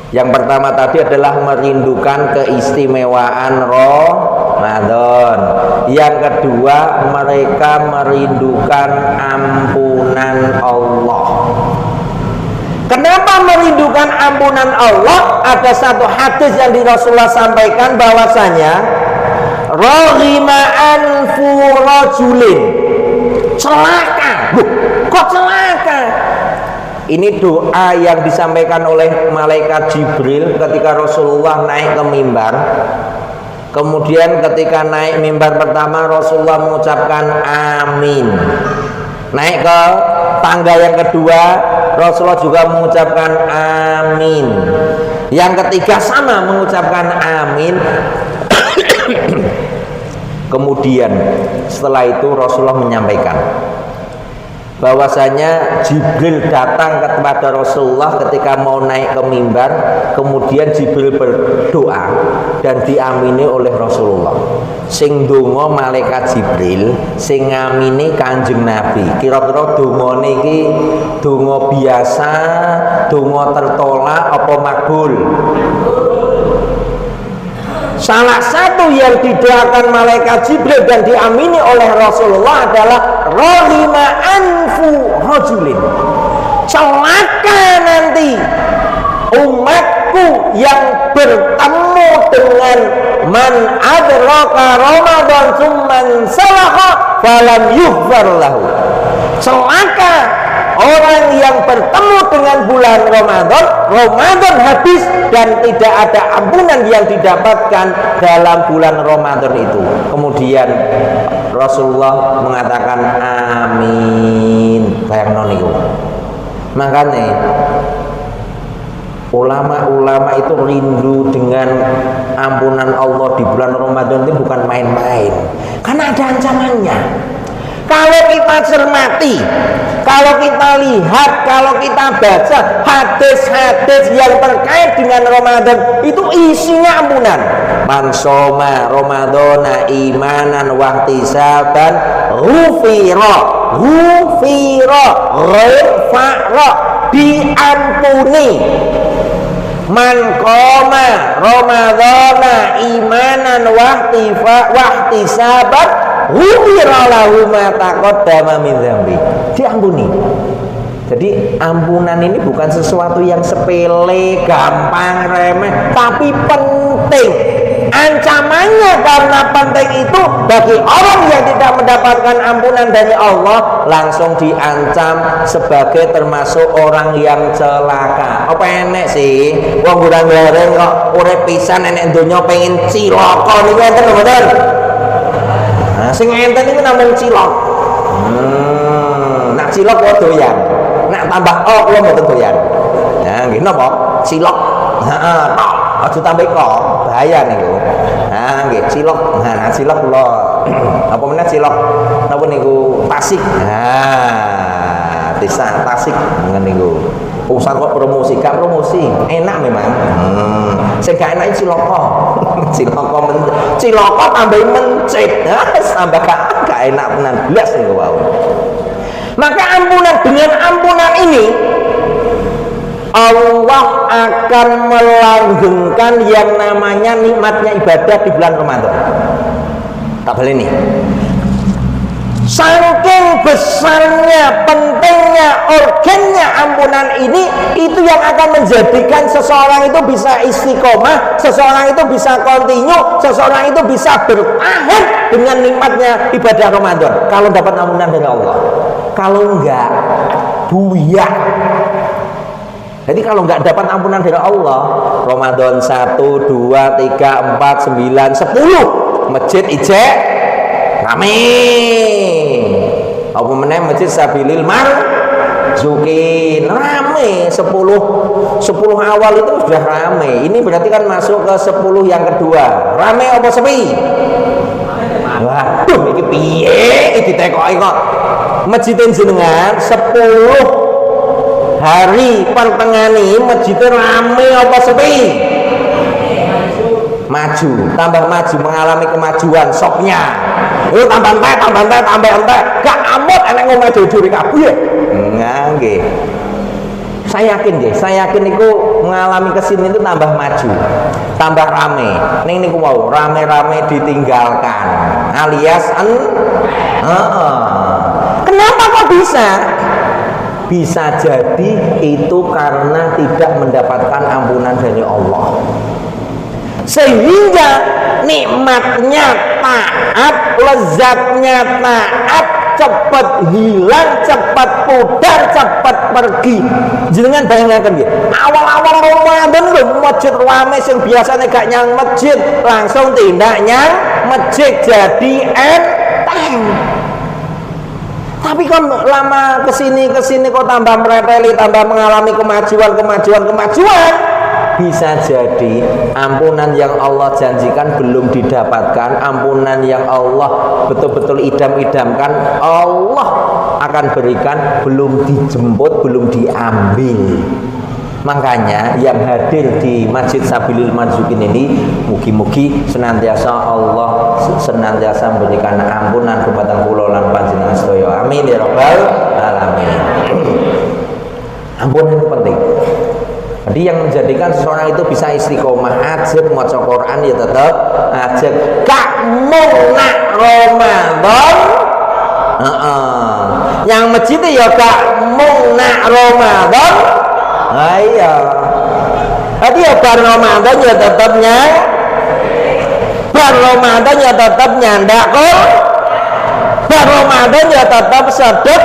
Speaker 1: yang pertama tadi adalah merindukan keistimewaan Ramadan. Yang kedua, mereka merindukan ampunan Allah. Kenapa merindukan ampunan Allah? Ada satu hadis yang di Rasulullah sampaikan bahwasanya raghima anfu rajulin, celaka. Kok celaka? Ini doa yang disampaikan oleh malaikat Jibril ketika Rasulullah naik ke mimbar. Kemudian ketika naik mimbar pertama Rasulullah mengucapkan amin. Naik ke tangga yang kedua Rasulullah juga mengucapkan amin. Yang ketiga sama mengucapkan amin. Kemudian setelah itu Rasulullah menyampaikan bahwasanya Jibril datang kepada Rasulullah ketika mau naik ke mimbar. Kemudian Jibril berdoa dan diamini oleh Rasulullah. Sing donga malaikat Jibril, sing ngamini Kanjeng Nabi. Kira-kira dongane iki donga biasa, donga tertolak apa makbul? Salah satu yang didoakan malaikat Jibril dan diamini oleh Rasulullah adalah rahima anfu rajulin. Celaka nanti umatku yang bertemu dengan man adraka Ramadan tsumman salaha falam yughfar lahu. Celaka orang yang bertemu dengan bulan Ramadan, Ramadan habis dan tidak ada ampunan yang didapatkan dalam bulan Ramadan itu. Kemudian Rasulullah mengatakan amin. Bayangno niku. Makanya ulama-ulama itu rindu dengan ampunan Allah di bulan Ramadan itu bukan main-main. Karena ada ancamannya. Kalau kita cermati, kalau kita lihat, kalau kita baca hadis-hadis yang terkait dengan Ramadan, itu isinya ampunan. Man shoma Ramadhana imanan wa ihtisaban ghufira diampuni. Man qoma Ramadhana imanan wa ihtisaban ghufira lahu ma taqaddama min dzambi. Diampuni. Jadi ampunan ini bukan sesuatu yang sepele, gampang, remeh, tapi penting. Ancamannya karena penting itu bagi orang yang tidak mendapatkan ampunan dari Allah langsung diancam sebagai termasuk orang yang celaka. Apa enek sih? Wong goreng-goreng kok urip pisan enek donya pengen cilaka niku enten mboten? Nah, sing enten niku namung cilok. Nak cilok kok doyan. Nak tambah kula mboten doyan. Nah, nggih napa? Cilok. Heeh, tok. Aja tambah kok, bahaya niku. Nah, nggih cilok. Nah, cilok kula apa meneh cilok napa niku Tasik. Nah, desa Tasik ngene niku. Usah kok promosi, gak promosi. Enak memang. Sing gak enak ciloko. Ciloko tambah mencit. Tambah gak enak tenan blas niku wae. Maka dengan ampunan ini Allah akan melanggengkan yang namanya nikmatnya ibadah di bulan Ramadan. Tak boleh nih. Saking besarnya, pentingnya, urgennya ampunan ini, itu yang akan menjadikan seseorang itu bisa istiqomah, seseorang itu bisa kontinu, seseorang itu bisa bertahan dengan nikmatnya ibadah Ramadan. Kalau dapat ampunan dari Allah, kalau enggak, buyar. Jadi kalau enggak dapat ampunan dari Allah, Ramadan 1, 2, 3, 4, 9, 10 masjid ijek rame. Apa meneh masjid Sabilil Marzukin rame. 10 awal itu sudah rame. Ini berarti kan masuk ke 10 yang kedua. Rame apa sepi? Waduh, iki piye ditekoki kok. Masjid jenengan 10 hari pertengani masjid rame apa sepi? Maju, tambah maju, mengalami kemajuan sopnya. Itu tambah entek, gak amot enek ngomong jujur kabeh. Nggih. Saya yakin itu mengalami kesini itu tambah maju, tambah rame. Ning niku mau rame-rame ditinggalkan, alias Kenapa kok bisa? Bisa jadi itu karena tidak mendapatkan ampunan dari Allah, sehingga nikmatnya taat, lezatnya taat cepat hilang, cepat pudar, cepat pergi. Jenengan bayangkan nggih, awal-awal Ramadan lho masjid rame sing biasanya gak nyang masjid, langsung tindak nyang masjid jadi enteng. Tapi kan lama kesini kok tambah mereteli, tambah mengalami kemajuan. Bisa jadi ampunan yang Allah janjikan belum didapatkan, ampunan yang Allah betul-betul idam-idamkan Allah akan berikan belum dijemput, belum diambil. Makanya yang hadir di Masjid Sabilil Marzukin ini mugi-mugi senantiasa Allah senantiasa memberikan ampunan kepada kula lan panjenengan sedaya. Amin ya rabbal alamin. Ampunan itu penting. Jadi yang menjadikan seseorang itu bisa istiqomah ajeg maca Quran ya tetap ajeg gak mung nak Ramadan. Yang masjid ya gak mung nak Ramadan. Iya. Tadi ya bar Ramadan ya tetap bar Ramadan ya tetap nyandak kok. Bar Ramadan ya tetap sedek.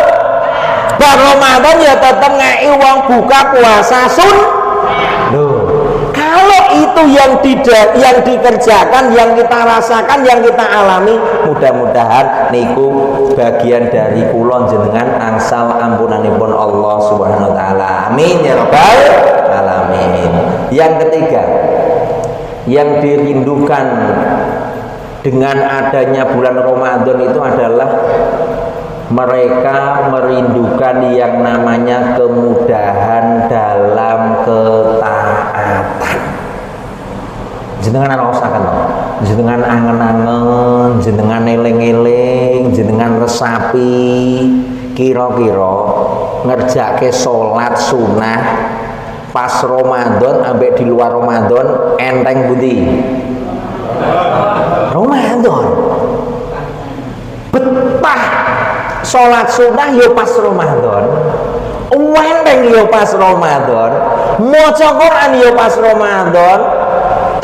Speaker 1: Bar Ramadan ya tetap ngei uang buka puasa Loh, kalau itu yang dikerjakan, yang kita rasakan, yang kita alami, mudah-mudahan niku bagian dari kula jenengan angsal ampunanipun Allah Subhanahu wa taala. Amin ya rabbal alamin. Yang ketiga, yang dirindukan dengan adanya bulan Ramadan itu adalah mereka merindukan yang namanya kemudahan dalam ketaatan. Jenengan ana usahaken to. Jenengan angen-angen, jenengan eling-eling, jenengan resapi kira-kira ngerjake salat sunah pas Ramadan ambek di luar Ramadan enteng pundi? Ramadan. Betah sholat sunnah ya pas Ramadan. Wenteng yo pas Ramadan, maca Quran yo pas Ramadan,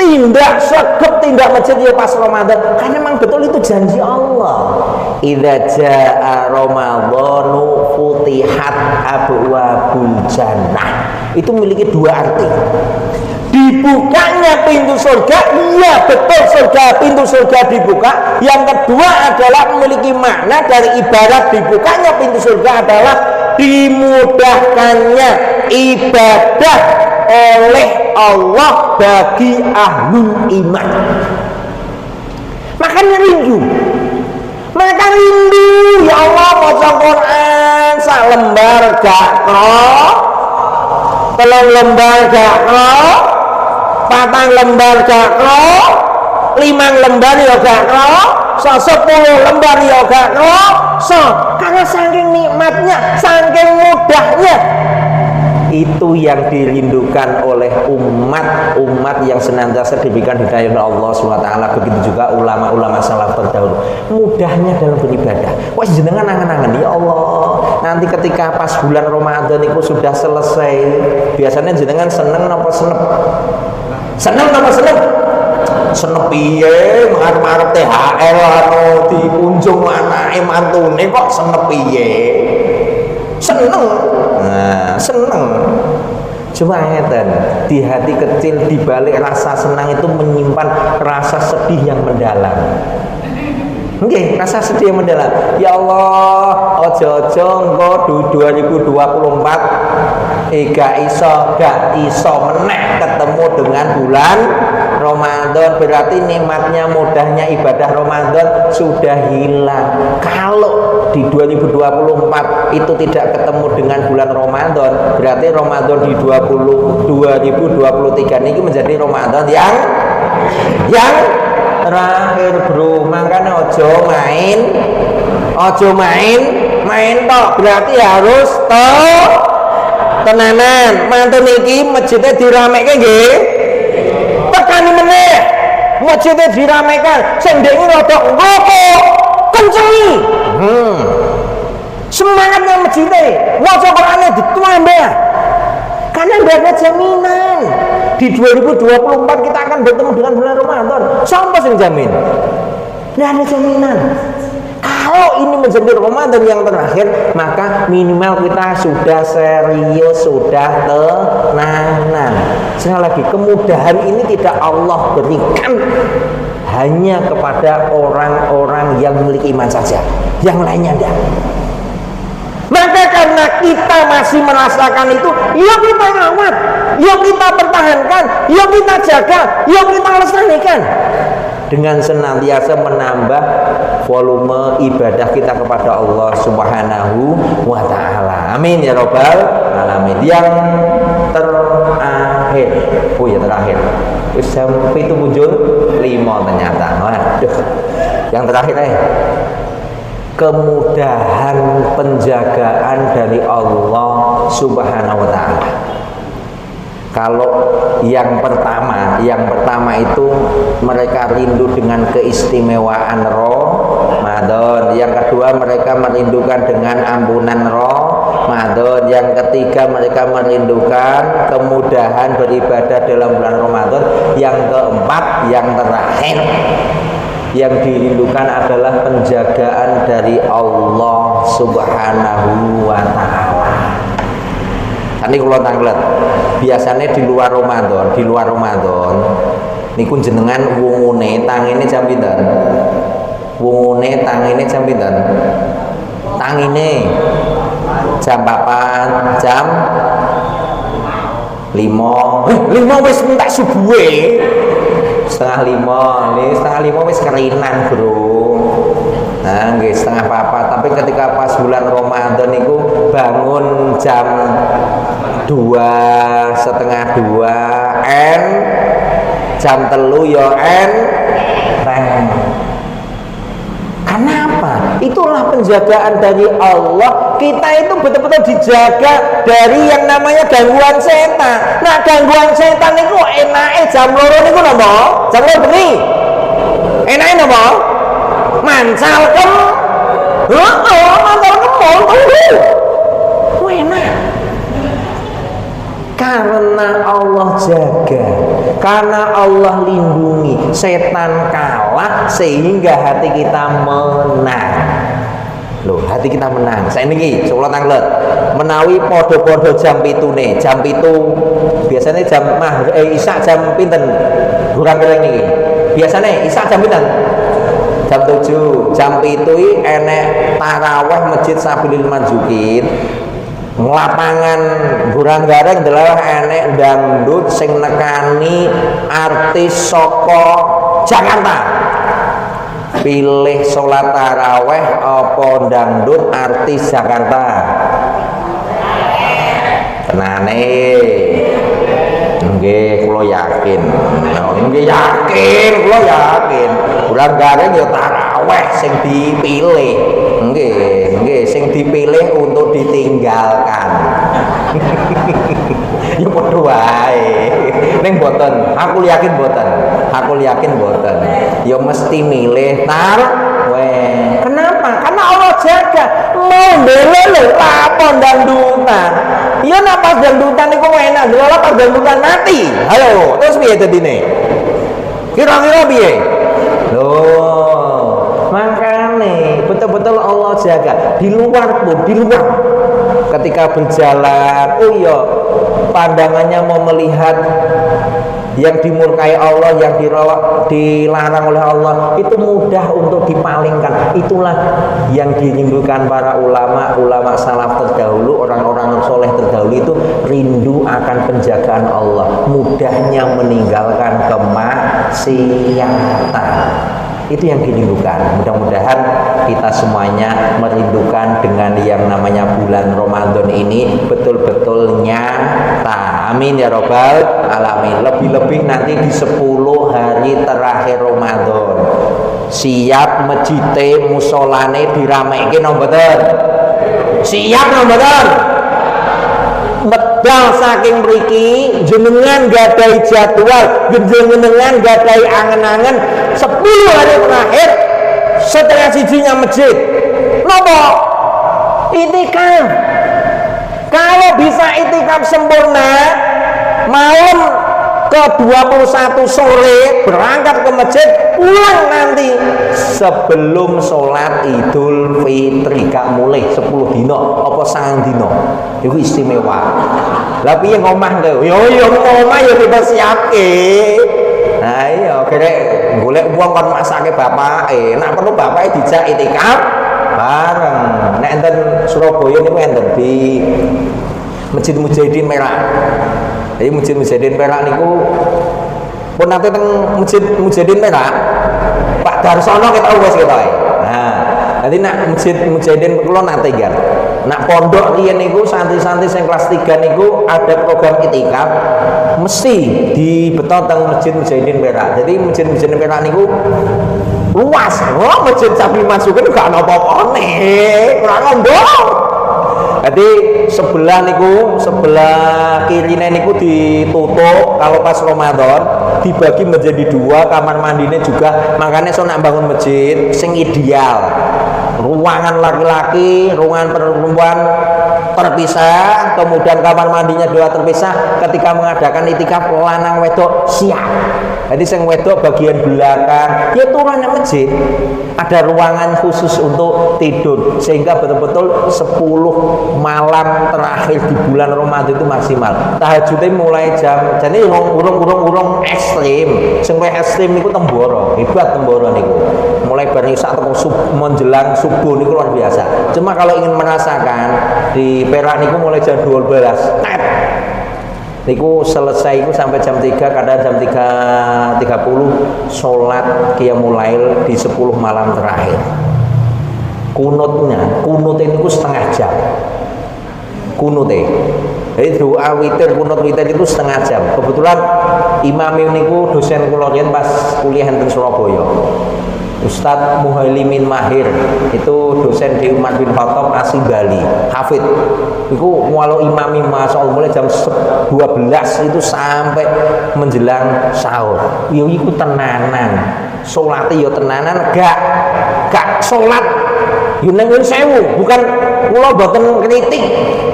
Speaker 1: tindak sregep tindak masjid yo pas Ramadan. Karena memang betul itu janji Allah. Idza jaa Ramadhanu futihat abwabul jannah. Itu memiliki dua arti. Dibukanya pintu surga, iya betul surga, pintu surga dibuka. Yang kedua adalah memiliki makna dari ibarat dibukanya pintu surga adalah dimudahkannya ibadah oleh Allah bagi ahlul iman. Makanya rindu, mereka rindu ya Allah maca Quran sak lembar gak kok, telung lembar gak kok, patang lembar gak kok, 5 lembar ya gak kok, 10 lembar ya gak kok. Karena saking nikmatnya, saking mudahnya, itu yang dirindukan oleh umat yang senantiasa diberikan hidayah oleh Allah SWT. Begitu juga ulama-ulama salaf terdahulu, mudahnya dalam beribadah. Wah jenengan angan-angan ya Allah, nanti ketika pas bulan Ramadan itu sudah selesai, biasanya jenengan seneng apa senep? Seneng apa senep? Senep piye marep-marep THR anu diunjung anake mantune kok senep piye? Seneng. Nah, seneng. Cuma ngeten, di hati kecil di balik rasa senang itu menyimpan rasa sedih yang mendalam. Nggih, rasa sedih yang mendalam. Ya Allah, ojo-ojo engko 2024 gak iso meneh ketemu dengan bulan Ramadan, berarti nikmatnya mudahnya ibadah Ramadan sudah hilang. Kalau di 2024 itu tidak ketemu dengan bulan Ramadan, berarti Ramadan di 2023 ini menjadi Ramadan yang terakhir, bro. Makanya ojo main tok, berarti harus tenanan. Mantun iki masjidnya diramekke nggih. Tekani meneh. Masjidnya diramekan, sing ndek rada ngopo. Kencengi. Semangatnya masjidnya, maca Qur'ane ditambah. Karena tidak ada jaminan di 2024 kita akan bertemu dengan bulan Ramadan. Siapa yang jamin? Tidak ada jaminan. Kalau ini menjadi Ramadan yang terakhir, maka minimal kita sudah serius, sudah tenanan. Sekali lagi, kemudahan ini tidak Allah berikan hanya kepada orang-orang yang memiliki iman saja, yang lainnya tidak. Maka karena kita masih merasakan itu, yuk kita rawat, yuk kita pertahankan, yuk kita jaga, yuk kita lestarikan dengan senantiasa menambah volume ibadah kita kepada Allah Subhanahu wa Ta'ala. Amin ya Rabbal Alamin. Yang terakhir, terakhir. Sampai itu muncul 5 ternyata. Waduh. Yang terakhir kemudahan penjagaan dari Allah Subhanahu wa Ta'ala. Kalau yang pertama itu mereka rindu dengan keistimewaan Ramadan. Yang kedua mereka merindukan dengan ampunan Ramadan. Yang ketiga mereka merindukan kemudahan beribadah dalam bulan Ramadan. Yang keempat, yang terakhir, yang dirindukan adalah penjagaan dari Allah Subhanahu wa Ta'ala. Ini kalau tanglet biasanya di luar Ramadan niku jenengan wungune tangine jam pinten? Wungune tangine jam pinten? Tangine jam 4, jam 5. 5 wis entek subuhe. Setengah 5, ini setengah 5 wis kerinan, bro. Nah, nggih setengah 4. Tapi ketika pas bulan Ramadan itu bangun jam 2, setengah 2, jam 3 ya Kenapa? Itulah penjagaan dari Allah. Kita itu betul-betul dijaga dari yang namanya gangguan setan. Nah, gangguan setan itu enake jam 2 niku napa? Jam 2 bengi. Enake napa? Mancalkem. Mancalkem. Enak. Karena Allah jaga, karena Allah lindungi, setan kalah sehingga hati kita menang. Loh, hati kita menang. Saya ini sekolah tanglet menawi podo-podo jam pitune. Jam pitu biasanya jam isak jam pinten? Kurang kira ini. Biasanya isak jam pinten? Jam 7. Jam pitu enek taraweh Masjid Sabilil Marzukin. Lapangan Burang Gareng adalah enek dangdut sing nekani artis saka Jakarta. Pilih sholat taraweh apa dangdut artis Jakarta? Tenane nggih kula yakin. Nggih yakin, kula yakin. Burang Gareng ya taraweh sing dipilih. Nggih, sing dipilih untuk ditinggalkan. Ya padha wae. Ning mboten, aku yakin mboten. Aku yakin mboten. Ya mesti milih taraweh. Kenapa? Karena Allah jaga. Mau mbele lho lapon dangdutan. Ya nek pas dangdutan iku enak, lha pas dangdutan mati. Ayo, terus piye dadine? Kira-kira piye? Loh, makane betul-betul Allah jaga di luar pun, di luar ketika berjalan, oh iya pandangannya mau melihat yang dimurkai Allah, yang dilarang oleh Allah, itu mudah untuk dipalingkan. Itulah yang dirindukan para ulama salaf terdahulu, orang-orang soleh terdahulu itu rindu akan penjagaan Allah, mudahnya meninggalkan kemaksiatan. Itu yang dirindukan. Mudah-mudahan kita semuanya merindukan dengan yang namanya bulan Ramadan ini betul-betul nyata. Amin ya robbal alamin. Lebih-lebih nanti di 10 hari terakhir Ramadan. Siap masjid musolane diramekke no mboten? Siap no mboten? Medal saking mriki jenengan gadai jadwal, jenengan gadai angen-angen 10 hari terakhir setelah sijinya masjid. Napa? Itikaf. Kalau bisa itikaf sempurna, malam ke-21 sore berangkat ke masjid, pulang nanti sebelum sholat Idul Fitri, gak mulai 10 dino apa 9 dino. Itu istimewa. Lah piye ngomah to? Yo ngomah yo kita siapke. Nah iya kira golek wong kon masake bapake. Nek perlu bapake dijak itikaf bareng. Nek enten Surabaya niku enten di Masjid Mujahidin Perak. Jadi Masjid Mujahidin Perak niku pun nanti teng Masjid Mujahidin Perak Pak Darsono kita wis ketoke. Nah, nanti nak Masjid Mujahidin kula nate kan. Nak pondok riyen niku santri-santri sing kelas 3 niku ada program itikaf mesti dibetot teng Masjid Mujahidin Perak. Jadi Masjid Mujahidin Perak niku luas. Oh, Masjid Sapi Masukin gak ana apa-apane. Ora ngomong. Jadi sebelah kirine niku ditutup kalau pas Ramadan, dibagi menjadi 2, kamar mandinya juga. Makanya so nak bangun masjid sing ideal, ruangan laki-laki, ruangan perempuan terpisah, kemudian kamar mandinya 2 terpisah. Ketika mengadakan itikaf lanang wedok siap. Jadi sing wedok bagian belakang ya turunnya masjid, ada ruangan khusus untuk tidur, sehingga betul-betul 10 malam terakhir di bulan Ramadan itu maksimal. Tahajudnya mulai jam, jadi urung ekstrim, sing ekstrim niku Temboro, hebat Temboro niku. Mulai bar isak teko menjelang subuh niku luar biasa. Cuma kalau ingin merasakan di Perak niku mulai jam 12 niku selesai itu sampai jam 3, kadang jam 3.30 sholat qiyamul lail di 10 malam terakhir. Kunut niku setengah jam. Kunute. Jadi doa witir, kunut witir itu setengah jam. Kebetulan imam niku dosen kula riyen pas kuliah di Surabaya. Ustadz Muhailimin Mahir itu dosen di Umar bin Khattab asli Bali, hafid. Itu walau imami masya Allah mulai jam 12 itu sampai menjelang sahur. Yo iku tenanan, sholatnya yo tenanan, gak sholat Nyun sewu, bukan kula boten kritik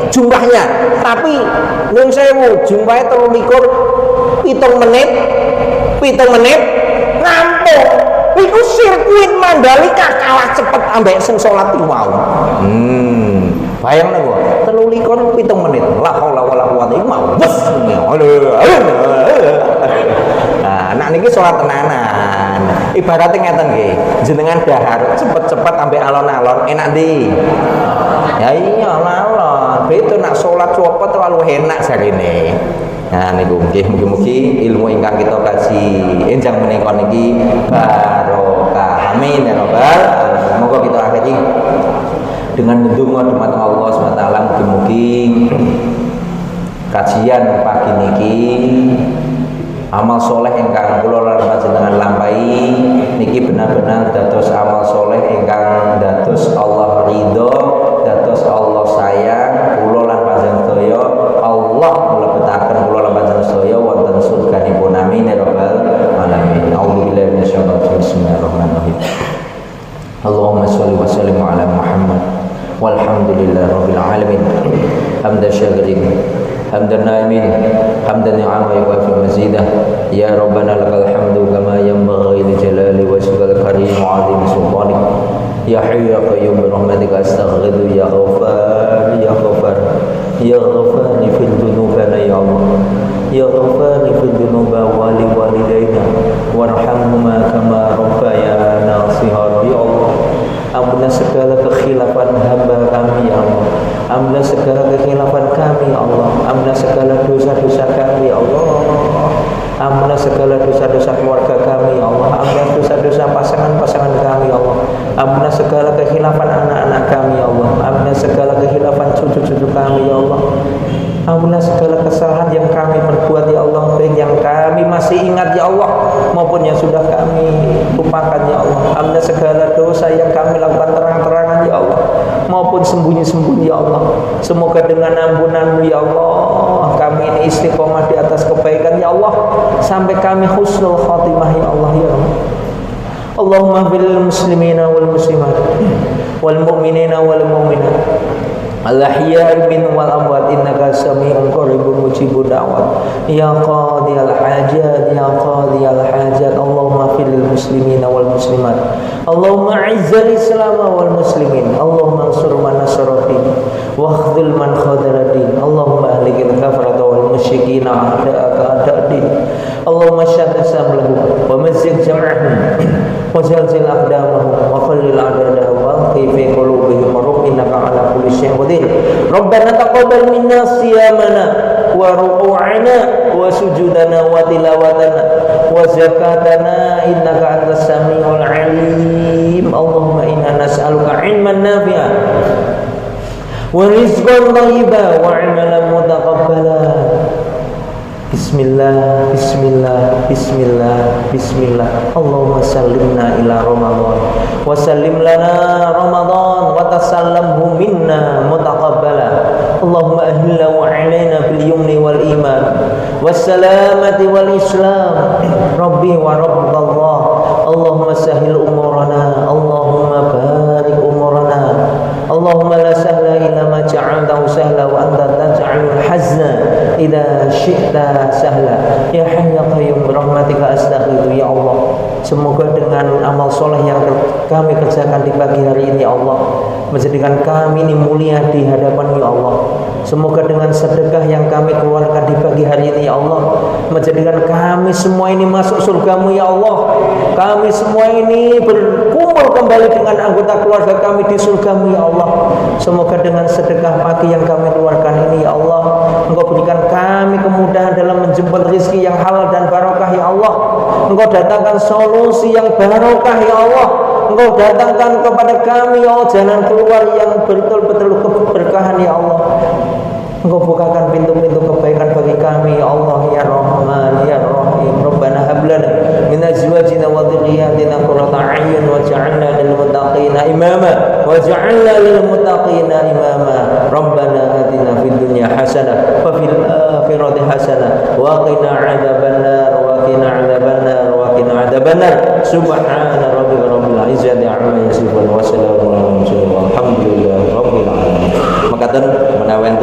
Speaker 1: jumlahnya, tapi nyun sewu jumlahnya 7 menit rampung. Iku sirkuit Mandalika kalah cepet ambek sing salat iku mau. Bayangna kok 7 menit. La haula wala quwata iku mau. Wes. Nah, anak niki salat tenanan. Ibaratnya ngeten nggih, jenengan dahar cepet-cepet ambek alon-alon enak ndi? Ya iya alon-alon. Beto nak salat cepet terlalu enak jarine. Nah niku nggih mugi-mugi ilmu ingkang kita kaji enjang menika niki barokah. Amin ya rabbal alamin. Moga kita akhiri dengan ndonga dumateng Allah SWT. Mugi-mugi kajian pagi niki amal soleh ingkang kula lan panjenengan lampahi niki benar-benar dados amal soleh ingkang dados Allah ridho, dados Allah sayang kula lan panjenengan sedaya. Allah mlebetaken kula lan panjenengan sedaya wonten surganipun. Amin ya rabbal alamin. A'udzubillahi minasyaitonir rajim. Bismillahirrahmanirrahim. Allahumma shalli wa sallim ala Muhammad walhamdulillahi rabbil alamin. Hamdan syakirin hamdan na'imin hamdan ni'ama yuwafi mazidah. Ya Rabbana lakal hamdu kama yanbaghi li jalali wajhikal karim wa 'azimi sultanik. Ya Hayyu ya Qayyum bi rahmatika astaghfiru ya Ghaffar ya Ghaffar ya Ghaffar fil dzunubana ya Allah ya Ghaffar fil dzunuba wali walidayna warhamhuma kama rabbayana shighara. Ya Allah, ampuni segala kekhilafan hamba kami ya Allah. Ampuni segala kekhilafan kami ya Allah. Ampuni segala dosa-dosa kami ya Allah. Ampuni segala dosa-dosa keluarga kami ya Allah. Ampuni dosa-dosa pasangan-pasangan kami ya Allah. Ampuni segala kekhilafan anak-anak kami ya Allah. Ampuni segala kekhilafan cucu-cucu kami ya Allah. Ampuni segala kesalahan yang kami perbuat ya Allah, baik yang kami masih ingat ya Allah maupun yang sudah kami lupakan ya Allah. Ampuni segala dosa yang kami lakukan terang-terangan ya Allah maupun sembunyi-sembunyi ya Allah. Semoga dengan ampunan-Mu ya Allah kami ini istiqomah di atas kebaikan ya Allah sampai kami husnul khotimah ya Allah ya Allah. Allahumma bil muslimina wal muslimat wal mu'minina wal mu'minat al-ahya'i minhum wal amwat innaka sami'un qaribun mujibud da'wat. Ya qadiyal hajat ya qadiyal hajat. Allahumma fil muslimina wal muslimat. Allahumma izzal islam wal muslimin. Allahumma ansur man nasara din wa khdzul man khadzala din. Allahumma ahlikil kafarata wal musyrikin a'da'aka a'da'din. Allahumma syadd samlahum wa mazzig jam'ahum wa zalzil aqdamahum wa khallil a'dadahum wa alqi fi qulubihim marub innaka ala kulli syai'in qadir. Rabbana taqabbal minna siyamana wa ruku'ana wa sujudana wa tilawatana wa zakatana innaka antas sami'ul alim. Allahumma inna nas'aluka ilman nafi'an wa rizqan thayyiban wa 'amalan mutaqabbalan. Bismillah, bismillah, bismillah, bismillah. Allahumma sallimna ila Ramadan wa sallim lana Ramadan wa tasallamhu minna mutaqabbala. Allahumma ahilla wa alaina bil yumni wal iman was salamati wal islam. Rabbi wa rabballah. Allahumma sahil umurana. Allahumma barik umurana. Allahumma la sahla illa ma ja'altahu sahla wa anta taj'alul hazna idza syi'ta sahla. Ya Hayyu ya Qayyum birahmatika astaghfiru ya Allah. Semoga dengan amal soleh yang kami kerjakan di pagi hari ini ya Allah menjadikan kami ini mulia di hadapan ya Allah. Semoga dengan sedekah yang kami keluarkan di pagi hari ini ya Allah menjadikan kami semua ini masuk surga-Mu ya Allah. Kami semua ini berkumpul kembali dengan anggota keluarga kami di surga-Mu ya Allah. Semoga dengan sedekah pagi yang kami keluarkan ini ya Allah Engkau berikan kami kemudahan dalam menjemput rezeki yang halal dan barokah ya Allah. Engkau datangkan solusi yang barokah ya Allah. Engkau datangkan kepada kami ya Allah jalan keluar yang betul-betul keberkahan ya Allah. Engkau bukakan pintu-pintu kebaikan bagi kami ya Allah ya Rahman ya Rahim. Rabbana hab lana min azwajina wa dhurriyyatina qurrata a'yun waj'alna lil muttaqina imama waj'alna lil muttaqina imama. Rabbana atina fid dunya hasanah wa fil akhirati hasanah wa qina 'adzabannar wa qina 'adzabannar wa qina 'adzabannar. Subhana rabbika rabbil izzati 'amma yasifun wa salamun 'alal mursalin.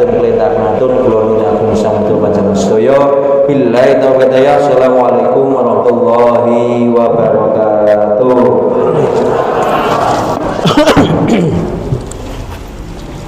Speaker 1: kantun kelentarnatun kula nyuwun samudya panjenengan sedaya. Billahi taufiq hidayah. Assalamualaikum warahmatullahi wabarakatuh.